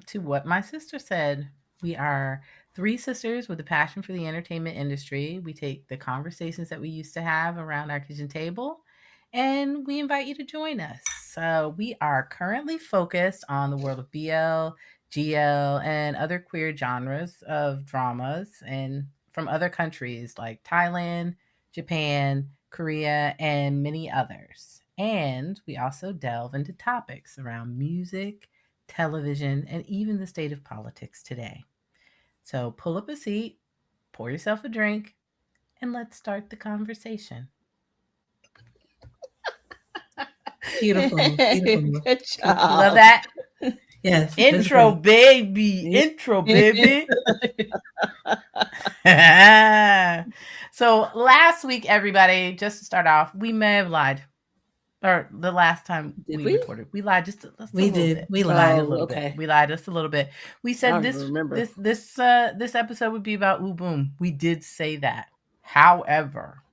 to What My Sister Said. We are three sisters with a passion for the entertainment industry. We take the conversations that we used to have around our kitchen table and we invite you to join us. So, we are currently focused on the world of BL, GL, and other queer genres of dramas and from other countries like Thailand, Japan, Korea, and many others. And we also delve into topics around music, television, and even the state of politics today. So pull up a seat, pour yourself a drink, and let's start the conversation. Beautiful. Beautiful. Good job. You love that? Yes. Intro, baby. Intro, baby. So last week, everybody, just to start off, we may have lied. Or the last time Did we we? recorded, we lied just a We little did. bit. We lied lied. a little okay. bit. We lied just a little bit. We I said don't this remember. this episode would be about Ooh Boom. We did say that. However,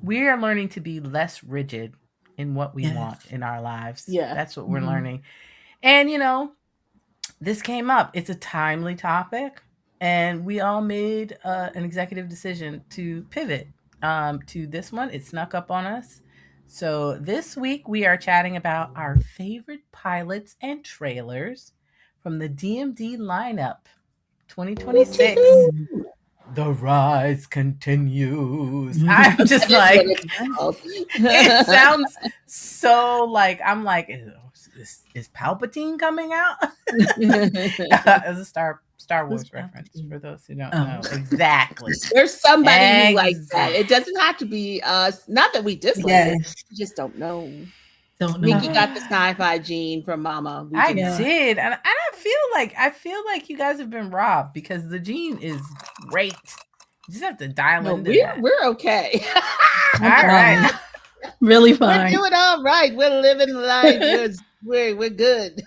we are learning to be less rigid in what we Yes. want in our lives. Yeah. That's what we're learning. And this came up. It's a timely topic, and we all made an executive decision to pivot to this one. It snuck up on us. So this week we are chatting about our favorite pilots and trailers from the DMD lineup 2026. The rise continues. I'm just That like, is what it's called. it sounds so like, I'm like, is Palpatine coming out? As a Star Wars reference for those who don't know. Exactly. There's somebody who likes that. It doesn't have to be us. Not that we dislike it. We just don't know. Mickey got the sci-fi gene from Mama. I did, and I feel like you guys have been robbed because the gene is great. You just have to dial into that. We're okay. All right. Really fine. We're doing all right. We're living life. We're good.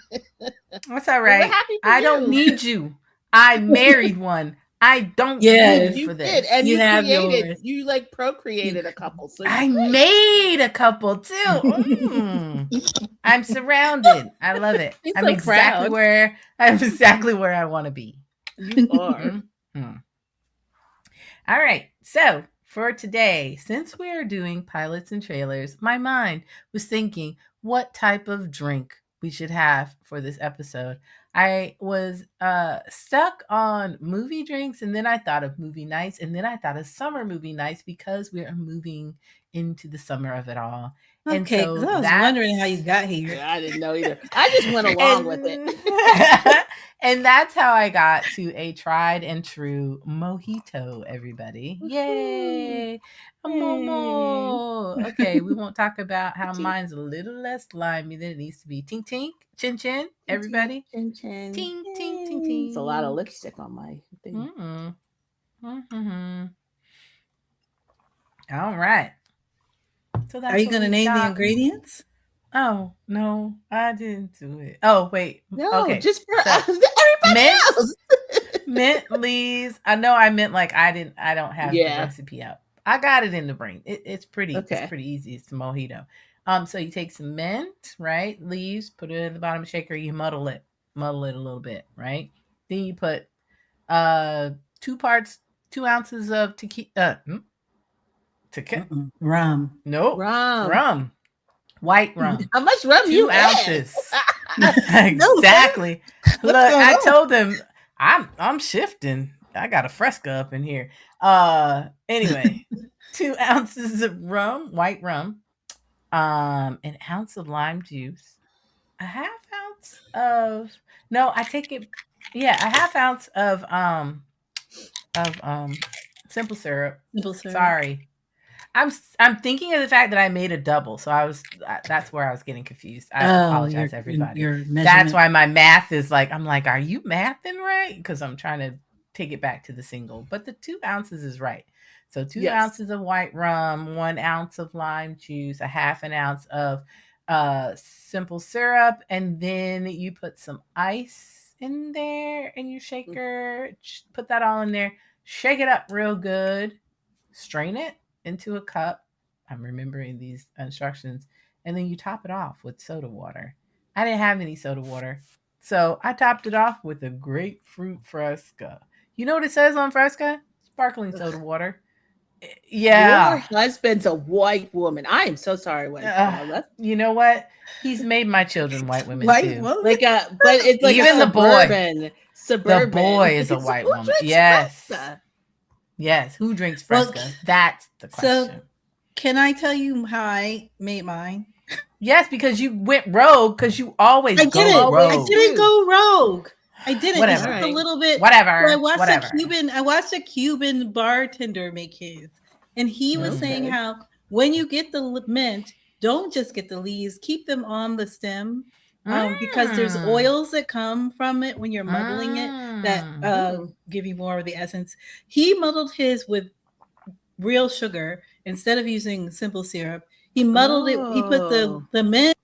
That's all right. I don't need you. I married one. I don't need you for this. Did, and you created. You like procreated a couple. So I made a couple too. I'm surrounded. I love it. I'm so exactly where I want to be. You are. All right. So for today, since we are doing pilots and trailers, my mind was thinking what type of drink we should have for this episode. I was stuck on movie drinks, and then I thought of movie nights, and then I thought of summer movie nights because we are moving into the summer of it all. Okay, and so I was wondering how you got here. Yeah, I didn't know either. I just went along with it. And that's how I got to a tried and true mojito, everybody. Yay! A momo. Okay, we won't talk about how mine's a little less slimy than it needs to be. Tink tink, chin chin, everybody. Chin chin. Tink tink tink tink. It's a lot of lipstick on my thing. All right. So that's Are you going to name the ingredients? Oh, no, I didn't do it. Oh, wait. No, okay. just for everybody else. Mint leaves. I know I meant like I don't have the recipe up. I got it in the brain. It's pretty easy. It's a mojito. So you take some mint, right? Leaves, put it in the bottom of the shaker, you muddle it a little bit, right? Then you put 2 ounces of tequila. Rum. Nope. Rum. White rum. How much rum 2 you ounces. Exactly. Look, I told them I'm shifting. I got a Fresca up in here. Anyway, 2 ounces of rum, white rum, an ounce of lime juice, a half ounce of a half ounce of simple syrup. Sorry. I'm thinking of the fact that I made a double, so that's where I was getting confused. I apologize, everybody. That's why my math is like, I'm like, are you mathing right? Because I'm trying to take it back to the single, but the 2 ounces is right. So 2 ounces of white rum, 1 ounce of lime juice, a half an ounce of simple syrup, and then you put some ice in there in your shaker. Put that all in there. Shake it up real good. Strain it into a cup. I'm remembering these instructions. And then you top it off with soda water. I didn't have any soda water. So I topped it off with a grapefruit Fresca. You know what it says on Fresca? Sparkling soda water. Your Yeah. husband's a white woman. I am so sorry, white girl. You know what? He's made my children white women white too. woman? But it's like even a suburban. The boy is a white woman. Yes. Fresca? Yes. Who drinks Fresca? Well, that's the question. So, can I tell you how I made mine? Yes, because you went rogue. Because you always go rogue. I didn't go rogue. I didn't. Whatever. Just a little bit. Whatever. So I watched a Cuban bartender make his, and he was saying how when you get the mint, don't just get the leaves. Keep them on the stem. Because there's oils that come from it when you're muddling it that give you more of the essence. He muddled his with real sugar instead of using simple syrup. He muddled it. He put the mint,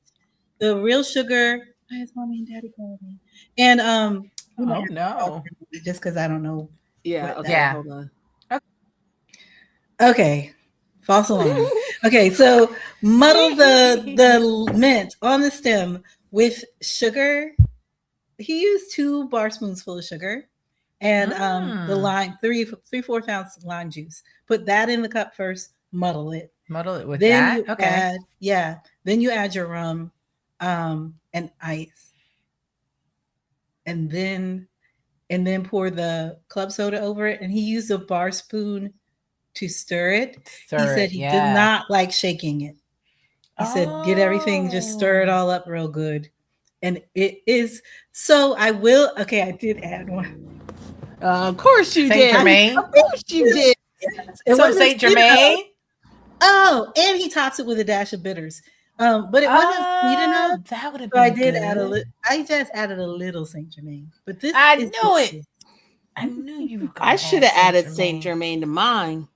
the real sugar. Why is mommy and daddy calling me? And oh no, just because I don't know. Yeah. Okay. Yeah. Hold on. Okay. False alarm. Okay, so muddle the mint on the stem with sugar. He used 2 bar spoons full of sugar and the lime, 3/4 ounce lime juice. Put that in the cup first, muddle it. Muddle it with then that. Then you add your rum and ice. And then pour the club soda over it. And he used a bar spoon to stir it. He said he did not like shaking it. He said, get everything, just stir it all up real good. And it is, so I did add one. Of course you did. Saint Germain. Of course you did. Yes. So Saint Germain. Oh, and he tops it with a dash of bitters. But it wasn't sweet enough. That would have been I did good. Add a little. I just added a little Saint Germain. But this I knew it. I knew you were I should have added Saint Germain to mine.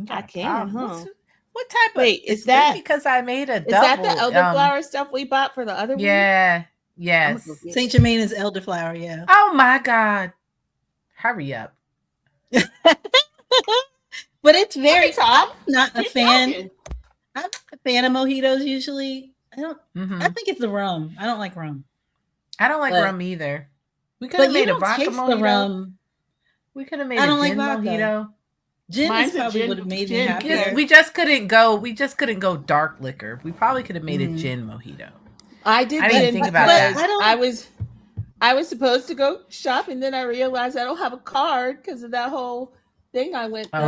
I can, huh? What type of is that because I made a double. Is that the elderflower stuff we bought for the other one? Yeah. Yes. Saint Germain is elderflower, yeah. Oh my God. Hurry up. But it's very top. Not a fan. I'm not a fan of mojitos usually. I think it's the rum. I don't like rum. I don't like rum either. We could have made a vodka mojito. We could have made a gin mojito. Gin probably would have made me happier. We just couldn't go dark liquor. We probably could have made a gin mojito. I didn't think about that. I was supposed to go shop, and then I realized I don't have a card because of that whole thing I went through.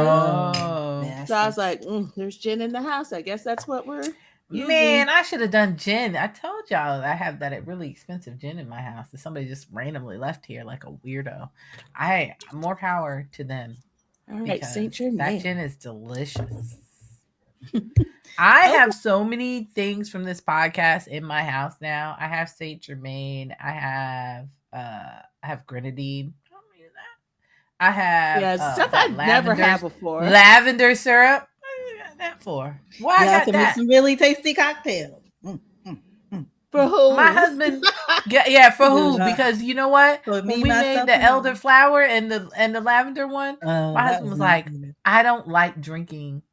So I was like, there's gin in the house. I guess that's what we're using. Man, I should have done gin. I told y'all I have that really expensive gin in my house that somebody just randomly left here like a weirdo. More power to them. All right, Saint Germain. That gin is delicious. I have so many things from this podcast in my house now. I have Saint Germain. I have grenadine. I have stuff I've never had before. Lavender syrup. What do you got that for? Why I got that? Make some really tasty cocktails. For who? My husband. For who? Because you know what? When we made the elderflower and the lavender one, my husband was like, I don't like drinking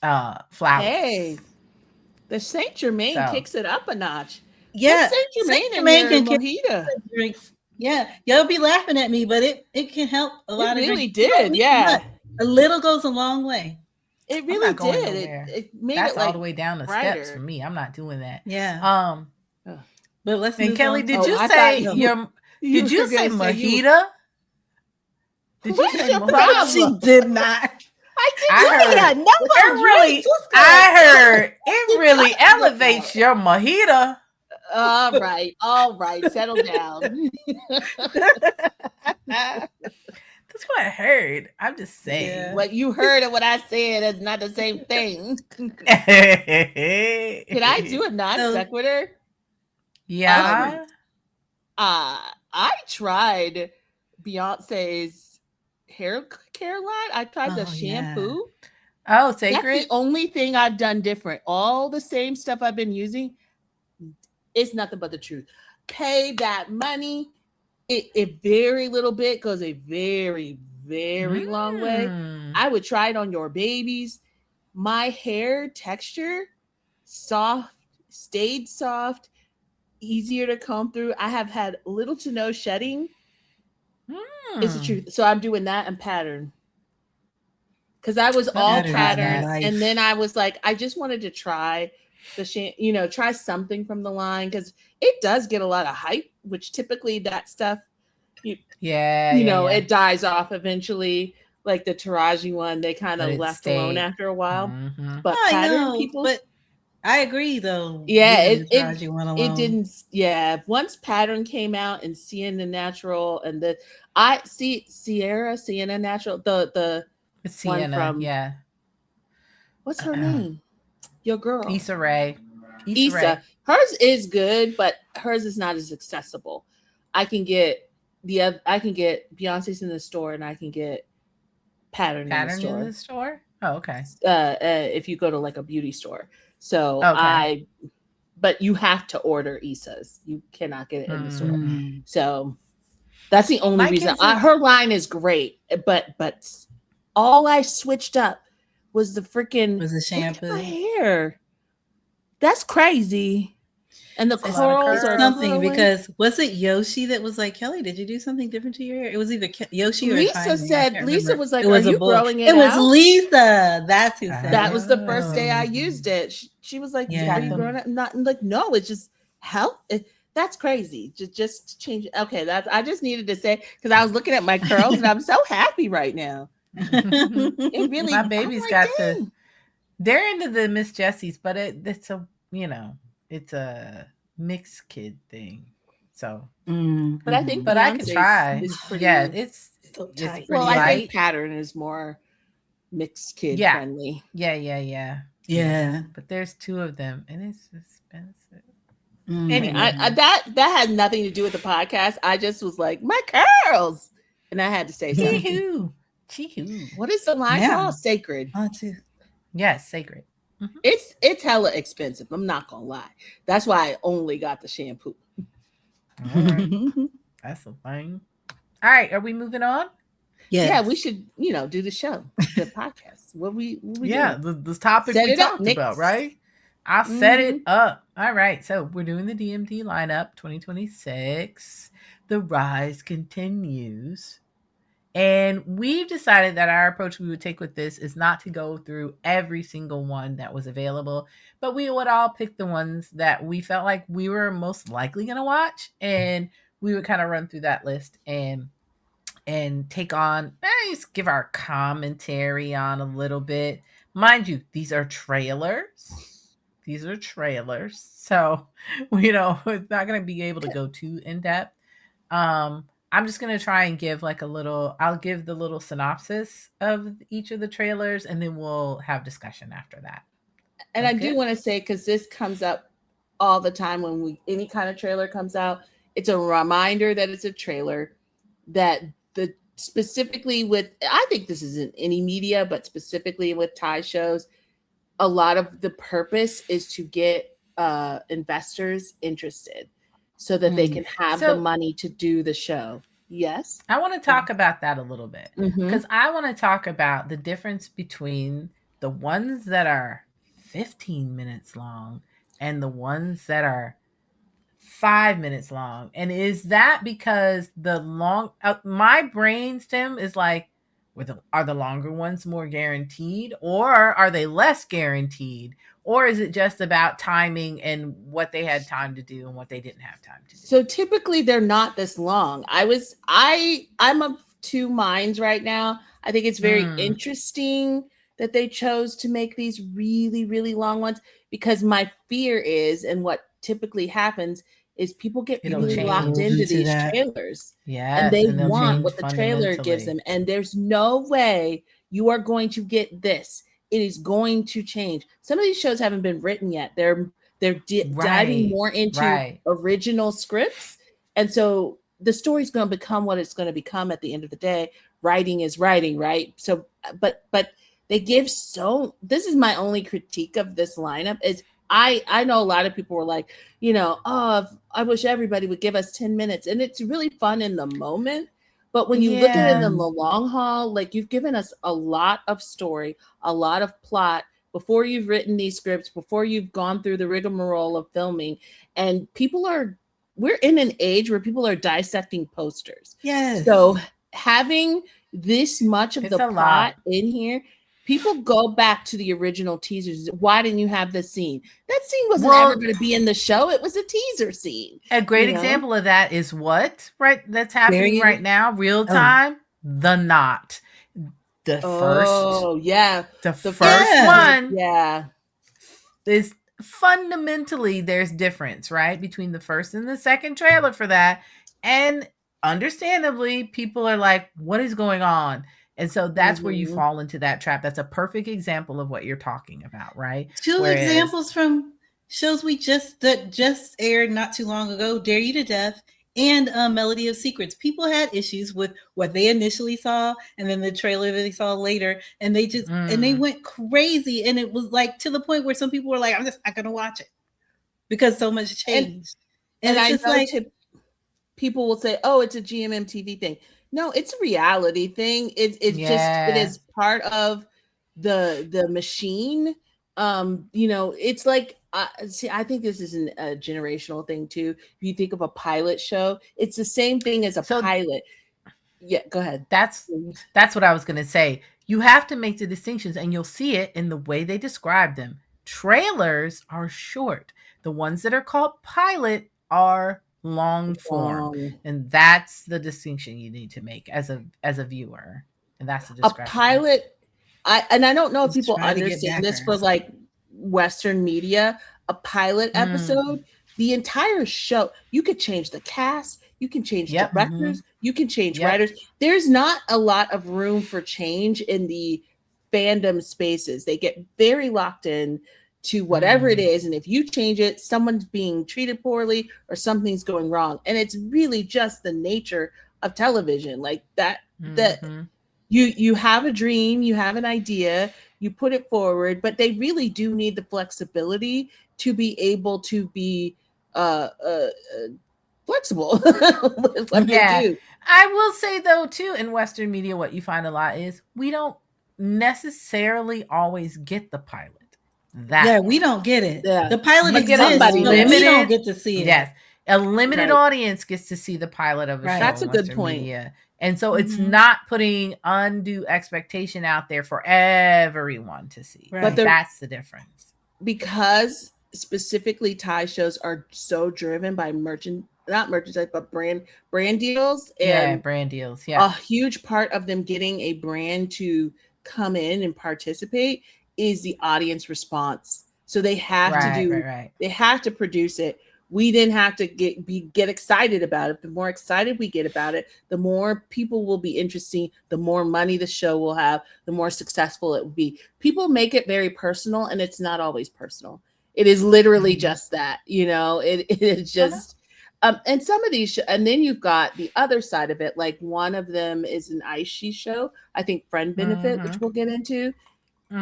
flowers. Hey, the Saint Germain kicks it up a notch. Yeah, Saint Germain can mojito drinks. Yeah, y'all be laughing at me, but it can help a lot. It really did. Yeah, a little goes a long way. It really did. It made That's it like all the way down the steps for me. I'm not doing that. Yeah. But let's. And Kelly, did you say Did you say mojito? Did you say mojito? She did not. I heard it really elevates your mojito. All right. Settle down. That's what I heard. I'm just saying. Yeah. What you heard and what I said is not the same thing. Can I do a non sequitur? Yeah. I tried Beyonce's hair care line. I tried the shampoo. Yeah. Oh, Sacred. That's the only thing I've done different. All the same stuff I've been using. It's nothing but the truth. Pay that money. It very little bit goes a very, very long way. I would try it on your babies. My hair texture, soft, stayed soft. easier to comb through. I have had little to no shedding. It's the Hmm. truth. So I'm doing that and pattern. Because I was all Pattern is my pattern, life. and then I was like, I just wanted to try try something from the line, because it does get a lot of hype, which typically that stuff, it dies off eventually. Like the Taraji one, they kind of left alone after a while. Mm-hmm. But I pattern know, people, but I agree though. yeah, leaving the Taraji one alone. it didn't. Yeah, once pattern came out and Seeing the Natural and Sienna Natural, the It's one Sienna, from what's her name? Your girl, Issa Rae. Issa. Hers is good, but hers is not as accessible. I can get Beyonce's in the store, and I can get pattern in the store. Oh, okay. If you go to like a beauty store, so okay. But you have to order Issa's. You cannot get it in the store. So that's the only reason. Her line is great, but all I switched up was the shampoo. My hair. That's crazy. And the curls are something curling. Because was it Yoshi that was like, Kelly, did you do something different to your hair? It was either Yoshi or Lisa said, Lisa was like, it was are you growing it out? It was out? Lisa. That's who said that was the first day I used it. She was like, are you growing it? Not like, no, it's just health. That's crazy. Just change it. Okay, I just needed to say, because I was looking at my curls and I'm so happy right now. It really, my baby's they're into the Miss Jessie's, but it's a it's a mixed kid thing. So, but I think, I can try. It's so tight. Well, I think pattern is more mixed kid friendly. Yeah. But there's two of them, and it's expensive. Anyway, that had nothing to do with the podcast. I just was like, my curls, and I had to say something. Chee-hoo. What is the line called? Sacred. Yes, sacred. Mm-hmm. It's hella expensive. I'm not gonna lie. That's why I only got the shampoo. All right. That's a thing. All right, are we moving on? Yeah, we should, do the show, the podcast. What we doing? The topic we talked about, right? I'll set it up. All right, so we're doing the DMD lineup 2026. The rise continues. And we've decided that our approach we would take with this is not to go through every single one that was available, but we would all pick the ones that we felt like we were most likely going to watch, and we would kind of run through that list and take on, just give our commentary on a little bit. Mind you, these are trailers. So, it's not going to be able to go too in depth. I'm just going to try and give I'll give the little synopsis of each of the trailers, and then we'll have discussion after that. And I do want to say, because this comes up all the time when any kind of trailer comes out, it's a reminder that it's a trailer, that specifically with, I think this is in any media, but specifically with Thai shows, a lot of the purpose is to get investors interested, so that they can have the money to do the show. Yes. I want to talk about that a little bit, because I want to talk about the difference between the ones that are 15 minutes long and the ones that are 5 minutes long. And is that because my brainstem is like, are the longer ones more guaranteed, or are they less guaranteed? Or is it just about timing and what they had time to do and what they didn't have time to do? So typically they're not this long. I'm of two minds right now. I think it's very interesting that they chose to make these really, really long ones, because my fear is, and what typically happens is, people get really locked into these trailers. Yeah. And they want what the trailer gives them. And there's no way you are going to get this. It is going to change. Some of these shows haven't been written yet. They're diving more into original scripts. And so the story's going to become what it's going to become at the end of the day. Writing is writing, right? So, but they give this is my only critique of this lineup is, I know a lot of people were like, I wish everybody would give us 10 minutes. And it's really fun in the moment. But when you look at it in the long haul, like, you've given us a lot of story, a lot of plot, before you've written these scripts, before you've gone through the rigmarole of filming. And we're in an age where people are dissecting posters. Yes. So having this much of It's the a plot lot. in here, people go back to the original teasers. Why didn't you have this scene? That scene wasn't ever going to be in the show. It was a teaser scene. A great example of that is what that's happening right now, real time. The Knot. The first one is fundamentally, there's difference, right, between the first and the second trailer for that. And understandably, people are like, what is going on? And so that's where you fall into that trap. That's a perfect example of what you're talking about, right? Two examples from shows that just aired not too long ago, Dare You to Death and Melody of Secrets. People had issues with what they initially saw and then the trailer that they saw later, and they just and they went crazy, and it was like to the point where some people were like, I'm just not gonna watch it because so much changed. And it's just like people will say, oh, it's a GMMTV thing. No, it's a reality thing. It is part of the machine. It's like I think this is a generational thing too. If you think of a pilot show, it's the same thing as a pilot. Yeah, go ahead. That's what I was going to say. You have to make the distinctions, and you'll see it in the way they describe them. Trailers are short. The ones that are called pilot are long form, and that's the distinction you need to make as a viewer, and that's the discretion. A pilot, I don't know if people understand this for like Western media. A pilot episode, the entire show, you could change the cast, you can change directors, you can change writers. There's not a lot of room for change in the fandom spaces. They get very locked in to whatever it is, and if you change it, someone's being treated poorly or something's going wrong. And it's really just the nature of television, like that. That you have a dream, you have an idea, you put it forward, but they really do need the flexibility to be able to be flexible with what they do. I will say though too, in Western media, what you find a lot is we don't necessarily always get the pilot. We don't get it. The pilot exists, but we don't get to see it. Yes, a limited audience gets to see the pilot of a show. That's a good Western point. Media. And so it's not putting undue expectation out there for everyone to see. But that's the difference. Because specifically Thai shows are so driven by not merchandise, but brand deals. And brand deals. A huge part of them getting a brand to come in and participate is the audience response. So they have they have to produce it. We didn't have to get excited about it. The more excited we get about it, the more people will be interested, the more money the show will have, the more successful it will be. People make it very personal, and it's not always personal. It is literally just that, it is just, and some of these, and then you've got the other side of it. Like one of them is an Aishi show, I think Friend Benefit, which we'll get into.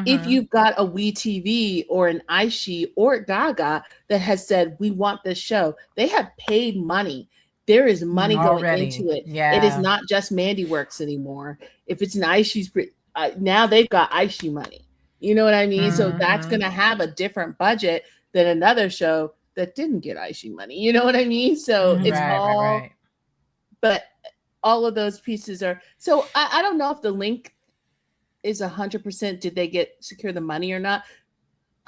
If you've got a WeTV or an Aishi or Gaga that has said, we want this show, they have paid money. There is money going into it. It is not just Mandy Works anymore. If it's an Aishi's, now they've got Aishi money. You know what I mean? So that's going to have a different budget than another show that didn't get Aishi money. You know what I mean? So it's all, but all of those pieces are, so I don't know if the link is 100%. Did they secure the money or not?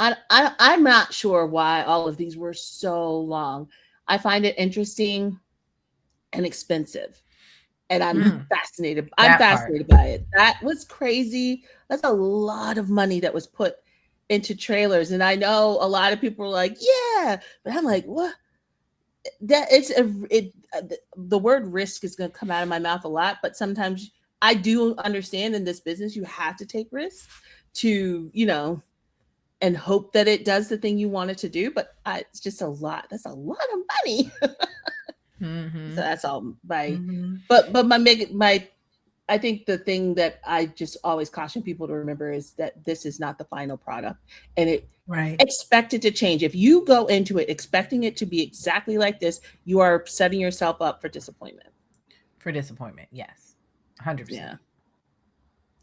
I'm not sure why all of these were so long. I find it interesting and expensive, and I'm fascinated. I'm fascinated by it. That was crazy. That's a lot of money that was put into trailers, and I know a lot of people are like, "Yeah," but I'm like, "What?" That the word risk is going to come out of my mouth a lot, but sometimes I do understand in this business you have to take risks to, and hope that it does the thing you want it to do. But it's just a lot. That's a lot of money. So that's all. But I think the thing that I just always caution people to remember is that this is not the final product, and expect it to change. If you go into it expecting it to be exactly like this, you are setting yourself up for disappointment. Yes. 100%. Yeah.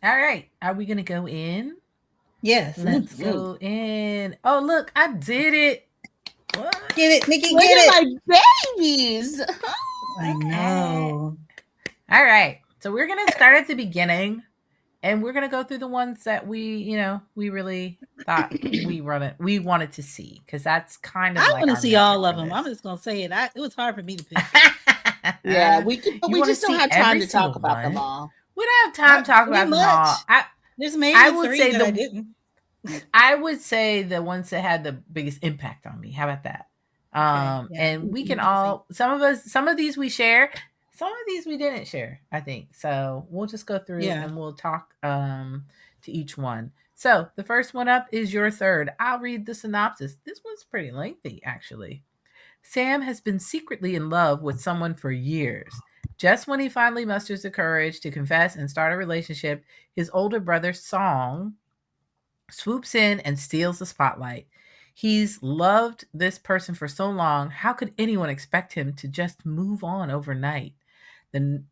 All right. Are we going to go in Yes, Let's go in. Oh, look, I did it. What? Get it, Nikki, Look get at it. my babies. I know. All right. So we're going to start at the beginning and we're going to go through the ones that we really thought we wanted to see, because that's kind of I like want to our see metric all of for them. this. I'm just gonna say it. It was hard for me to pick. Yeah, we You wanna just don't see have time every to talk single about them one? all. We don't have time to talk about them all. There's maybe I would 3 say that I didn't. I would say the ones that had the biggest impact on me. How about that? Okay, yeah, And we can I can see. some of these we share, some of these we didn't share, I think. So we'll just go through Yeah. and we'll talk to each one. So the first one up is Your Third. I'll read the synopsis. This one's pretty lengthy, actually. Sam has been secretly in love with someone for years. Just when he finally musters the courage to confess and start a relationship, his older brother, Song, swoops in and steals the spotlight. He's loved this person for so long. How could anyone expect him to just move on overnight?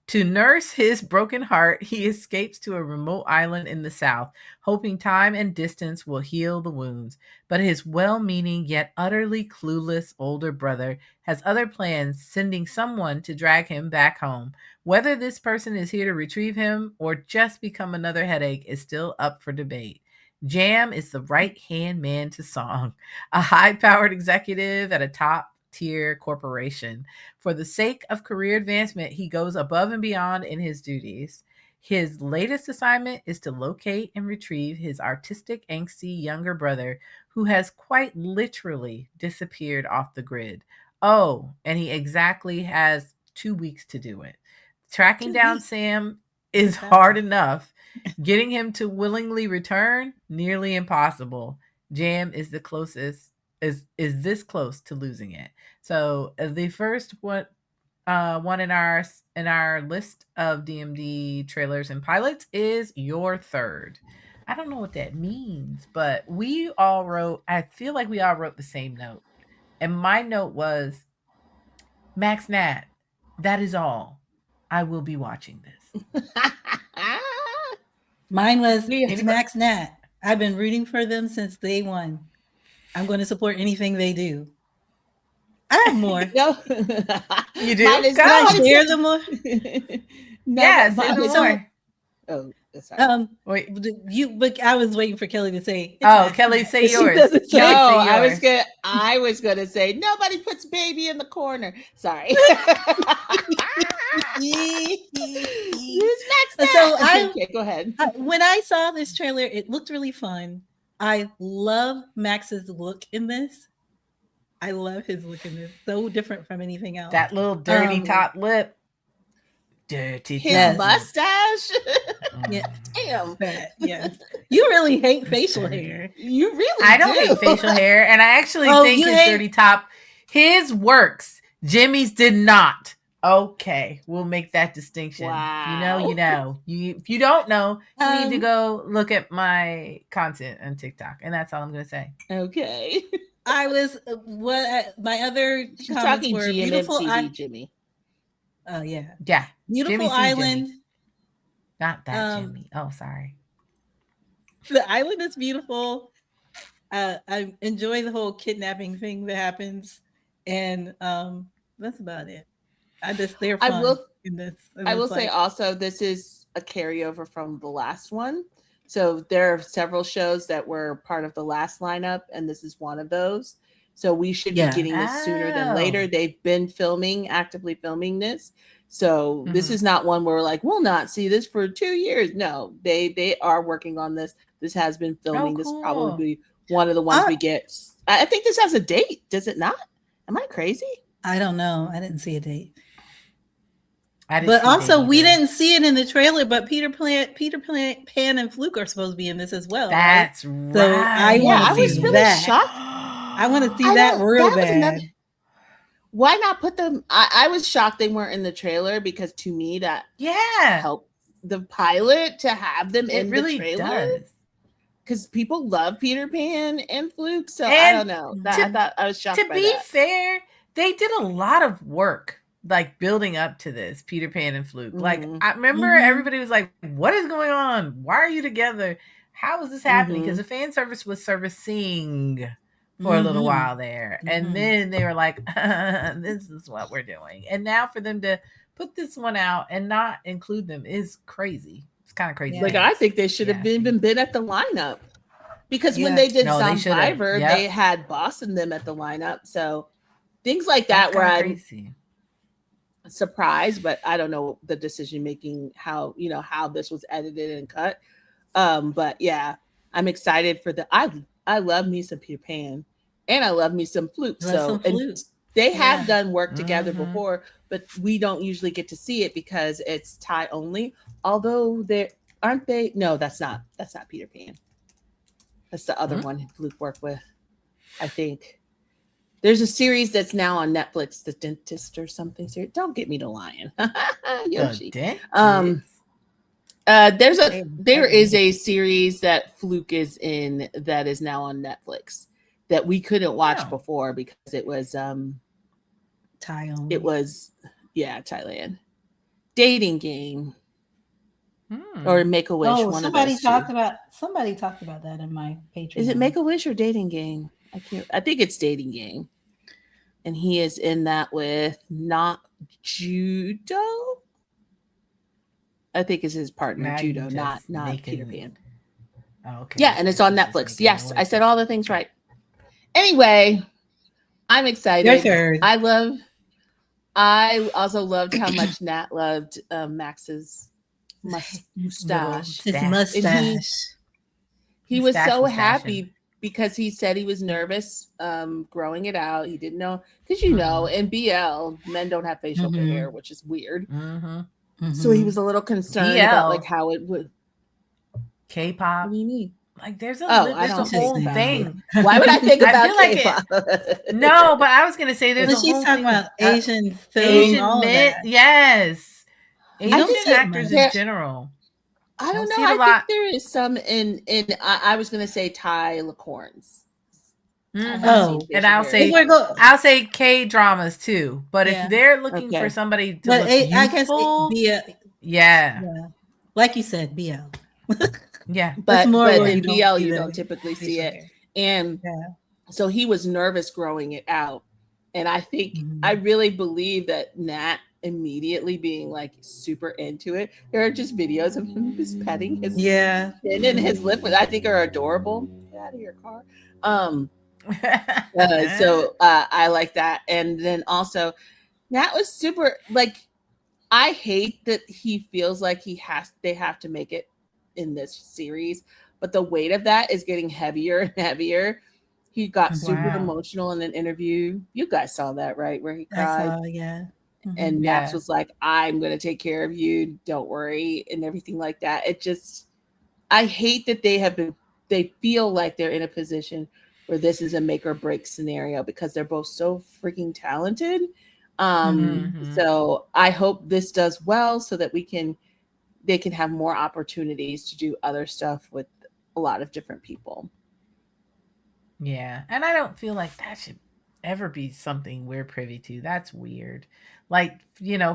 To nurse his broken heart, he escapes to a remote island in the south, hoping time and distance will heal the wounds. But his well meaning yet utterly clueless older brother has other plans, sending someone to drag him back home. Whether this person is here to retrieve him or just become another headache is still up for debate. Jam is the right hand man to Song, a high powered executive at a top tier corporation. For the sake of career advancement, he goes above and beyond in his duties. His latest assignment is to locate and retrieve his artistic, angsty younger brother who has quite literally disappeared off the grid. Oh, and he exactly has 2 weeks to do it. Tracking 2 down weeks. Sam is hard enough. Getting him to willingly return, nearly impossible. Jam is the closest is this close to losing it. So the first one in our list of DMD trailers and pilots is Your Third. I don't know what that means, but we all wrote. I feel like we all wrote the same note, and my note was MaxNat. That is all. I will be watching this. Mine was it's Anybody? MaxNat. I've been rooting for them since day one. I'm going to support anything they do. I have more. No. You do? Can I share them more? No, yes, even more. Oh, sorry. Wait. But I was waiting for Kelly to say. Oh, Kelly, say yours. No, I was gonna say nobody puts baby in the corner. Sorry. So okay, go ahead. When I saw this trailer, it looked really fun. I love Max's look in this. I love his look in this. So different from anything else. That little dirty top lip. Dirty his mustache. Yeah. Damn. Yes. You really hate facial hair. You really I don't hate facial hair. And I actually think his dirty top, his works. Jimmy's did not. Okay. We'll make that distinction. Wow. You know. If you don't know, you need to go look at my content on TikTok. And that's all I'm going to say. Okay. I was, my other comments were beautiful. Jimmy. Oh, yeah. Yeah. Beautiful Jimmy island. Jimmy. Not that Jimmy. Oh, sorry. The island is beautiful. I enjoy the whole kidnapping thing that happens. And that's about it. They're fun in this. I will say also, this is a carryover from the last one. So there are several shows that were part of the last lineup, and this is one of those. So we should be getting this sooner than later. They've been actively filming this. So this is not one where we're like, we'll not see this for 2 years. No, they are working on this. This has been filming. Cool. This will probably be one of the ones we get. I think this has a date. Does it not? Am I crazy? I don't know. I didn't see a date. But also, we didn't see it in the trailer. But Peter Pan, and Fluke are supposed to be in this as well. That's right. So I was really shocked. I want to see that real bad. Why not put them? I was shocked they weren't in the trailer, because to me that helped the pilot to have them in the trailer. Because people love Peter Pan and Fluke. So I don't know. I thought I was shocked. To be fair, they did a lot of work, like building up to this Peter Pan and Fluke. Like I remember everybody was like, what is going on? Why are you together? how is this happening? Because the fan service was servicing for a little while there. And then they were like, this is what we're doing. And now for them to put this one out and not include them is crazy. It's kind of crazy. Like, I think they should have been at the lineup. Because when they did Survivor, they had Boss and them at the lineup. So things like that where I'm surprised, but I don't know the decision making, how this was edited and cut. But yeah, I'm excited for I love me some Peter Pan, and I love me some Fluke. So and they have done work together before, but we don't usually get to see it because it's Thai only. Although aren't they? No, that's not Peter Pan. That's the other one Fluke worked with. I think there's a series that's now on Netflix, The Dentist or something. Series. Don't get me to lying, Yoshi. There is a series that Fluke is in that is now on Netflix that we couldn't watch before because it was Thai only. It was Thailand. Dating Game. Or Make-A-Wish. Somebody talked about that in my Patreon. Is it Make-A-Wish or Dating Game? I think it's Dating Game. And he is in that with not Judo. I think is his partner, Judo, not Peter Pan. Oh, okay. Yeah, and it's on Netflix. Yes, I said all the things right. Anyway, I'm excited. Your turn. I also loved how much Nat loved Max's mustache. His mustache. He was so happy because he said he was nervous growing it out. He didn't know because in BL men don't have facial hair, which is weird. So he was a little concerned about like how it would. K-pop. What do you mean? Like there's a whole thing. Why would I think about K-pop? No, but I was gonna say there's she's talking about Asian film, Asian men. Yes, Asian actors in general. I don't know. I think there is some in. I was gonna say Thai licorns. And I'll say K dramas too. But if they're looking for somebody to look youthful, yeah, like you said, BL. Yeah, but in BL you don't typically see it, and so he was nervous growing it out, and I think I really believe that Nat immediately being like super into it. There are just videos of him just petting his chin and his lip, which I think are adorable. Get out of your car. So I like that, and then also Nat was super like. I hate that he feels like they have to make it in this series, but the weight of that is getting heavier and heavier. He got super emotional in an interview. You guys saw that, right? Where he cried. And Max was like, I'm going to take care of you. Don't worry. And everything like that. I hate that they feel like they're in a position where this is a make or break scenario because they're both so freaking talented. So I hope this does well so that they can have more opportunities to do other stuff with a lot of different people. Yeah. And I don't feel like that should ever be something we're privy to. That's weird. Like,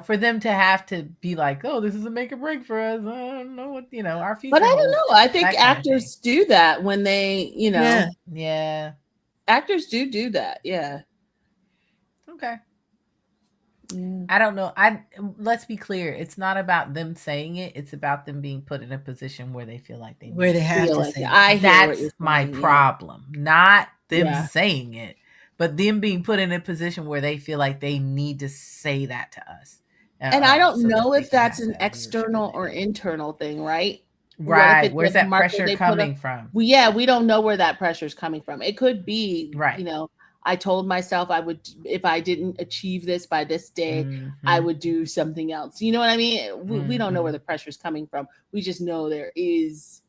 for them to have to be like, oh, this is a make or break for us. I don't know what, our future. But I don't know. I think actors do that when they, Yeah. Actors do that. Yeah. Okay. I don't know. Let's be clear. It's not about them saying it. It's about them being put in a position where they feel like they have to say it. That's my problem. Not them saying it, but them being put in a position where they feel like they need to say that to us. And I don't know if that's an external or internal thing, right? Right. Where's that pressure coming from? We don't know where that pressure is coming from. It could be, I told myself I would, if I didn't achieve this by this day, I would do something else. You know what I mean? We don't know where the pressure is coming from. We just know there is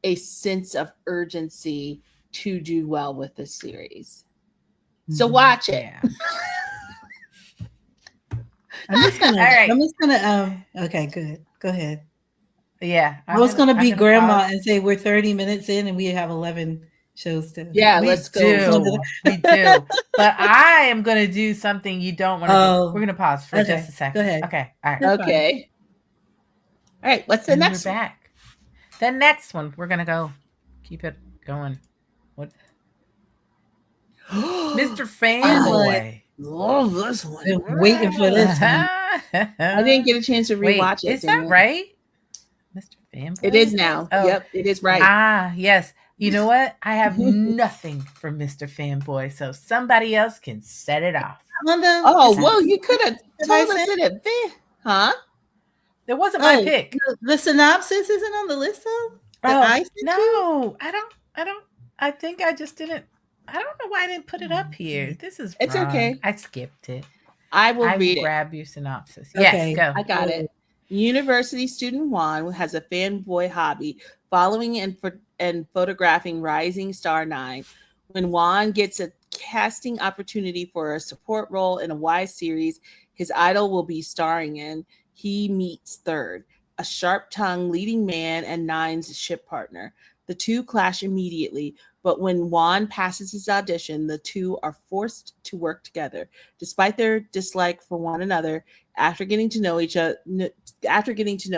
a sense of urgency to do well with this series. So watch it. Yeah. I'm just gonna okay, good. Go ahead. Yeah. I was gonna be grandma and say we're 30 minutes in and we have 11 shows to. Yeah, let's go. We do. But I am going to do something you don't want to do. We're going to pause for just a second. Go ahead. Okay. All right. Okay. All right. What's the next one? We're back. The next one, we're going to go Keep it going. What? Mr. Mr. Fanboy. Fanboy. Love this one. Been waiting for this one. I didn't get a chance to Wait, rewatch it. is that right? Mr. Fanboy? It is now. Oh. Yep, it is right. Ah, yes. You know what? I have nothing for Mr. Fanboy, so somebody else can set it off. Well, you could have told us it. Huh? It wasn't my pick. The synopsis isn't on the list though. No, I don't. I think I just didn't. I don't know why I didn't put it up here. This is it's wrong. okay. I skipped it. I will read it. Grab your synopsis. Okay. Yes, go. I got it. University student Juan has a fanboy hobby, following and photographing rising star Nine. When Juan gets a casting opportunity for a support role in a Y series his idol will be starring in, he meets Third, a sharp-tongued leading man and Nine's ship partner. The two clash immediately, but when Juan passes his audition, the two are forced to work together. Despite their dislike for one another, after getting to know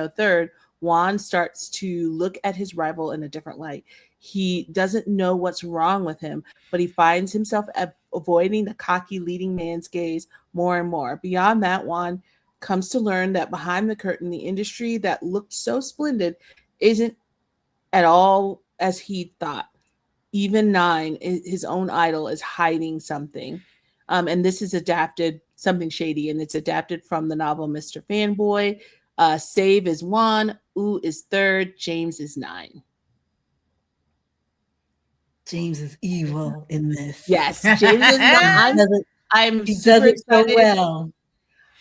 Third, Juan starts to look at his rival in a different light. He doesn't know what's wrong with him, but he finds himself avoiding the cocky leading man's gaze more and more. Beyond that, Juan comes to learn that behind the curtain, the industry that looked so splendid isn't at all as he thought. Even Nine, his own idol, is hiding something. And this is adapted, something shady, and it's adapted from the novel Mr. Fanboy. Save is Juan, Ooh is Third, James is Nine. James is evil in this. Yes, James is Nine. I'm he super does it excited. so well.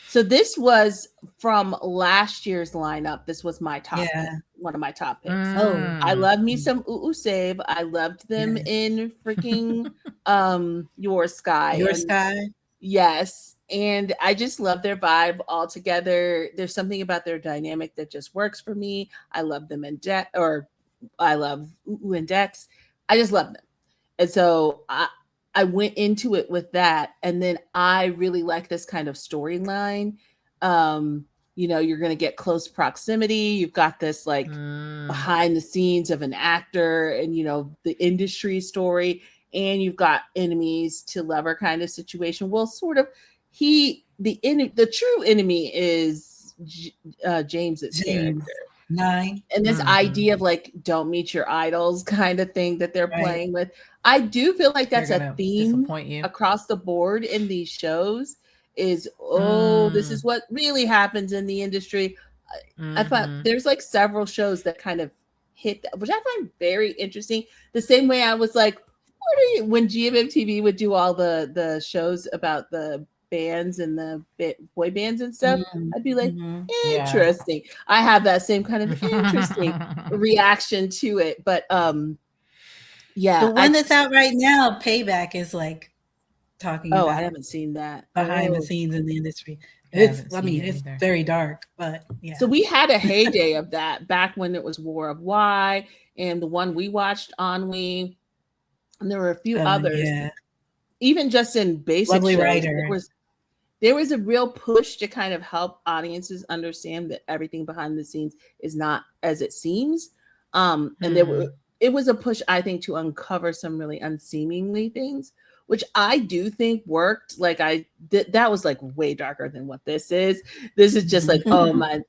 So this was from last year's lineup. This was my top pick, one of my top picks. I love me some AuauSave. I loved them in freaking Your Sky. Your Sky. Yes. And I just love their vibe all together. There's something about their dynamic that just works for me. I love them in I love Ooh and Dex. I just love them. And so I went into it with that. And then I really like this kind of storyline. You're going to get close proximity. You've got this like behind the scenes of an actor and, the industry story. And you've got enemies to lover kind of situation. Well, sort of the true enemy is James's character. Nine. And this idea of like, don't meet your idols kind of thing that they're playing with. I do feel like that's a theme across the board in these shows is, this is what really happens in the industry. I thought there's like several shows that kind of hit that, which I find very interesting. The same way I was like, when GMMTV would do all the shows about the bands and the boy bands and stuff, I'd be like, interesting. I have that same kind of interesting reaction to it. But the one that's out right now, Payback, is like talking about. I haven't seen that behind the scenes in the industry. It's very dark, but yeah. So we had a heyday of that back when it was War of Y, and the one we watched, Ennui, and there were a few others. Even just in basic Lovely shows, Writer. There was a real push to kind of help audiences understand that everything behind the scenes is not as it seems. And it was a push, I think, to uncover some really unseemly things, which I do think worked. Like that was like way darker than what this is. This is just like, my,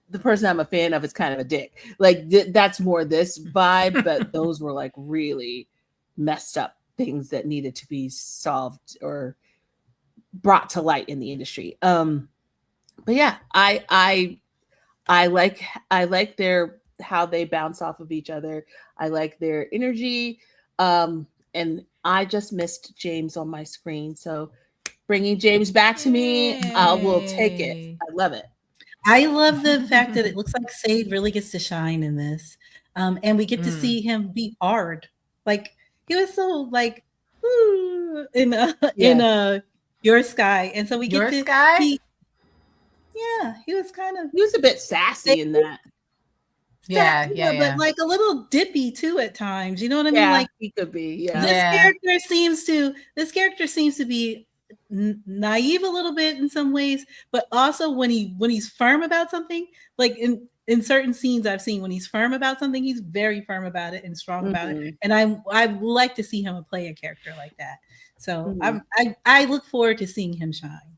the person I'm a fan of is kind of a dick. Like that's more this vibe, but those were like really messed up things that needed to be solved or brought to light in the industry. But yeah, I like their how they bounce off of each other. I like their energy. And I just missed James on my screen. So bringing James back to me, I will take it. I love it. I love the fact that it looks like Sade really gets to shine in this. And we get to see him be hard. Like he was so like in Your Sky. And so we get to Sky? he was a bit sassy in that. Yeah. But like a little dippy too at times. You know what I mean? Like he could be. Yeah. This character seems to be naive a little bit in some ways, but also when he's firm about something, like in certain scenes I've seen when he's firm about something, he's very firm about it and strong about it. And I like to see him play a character like that. So I look forward to seeing him shine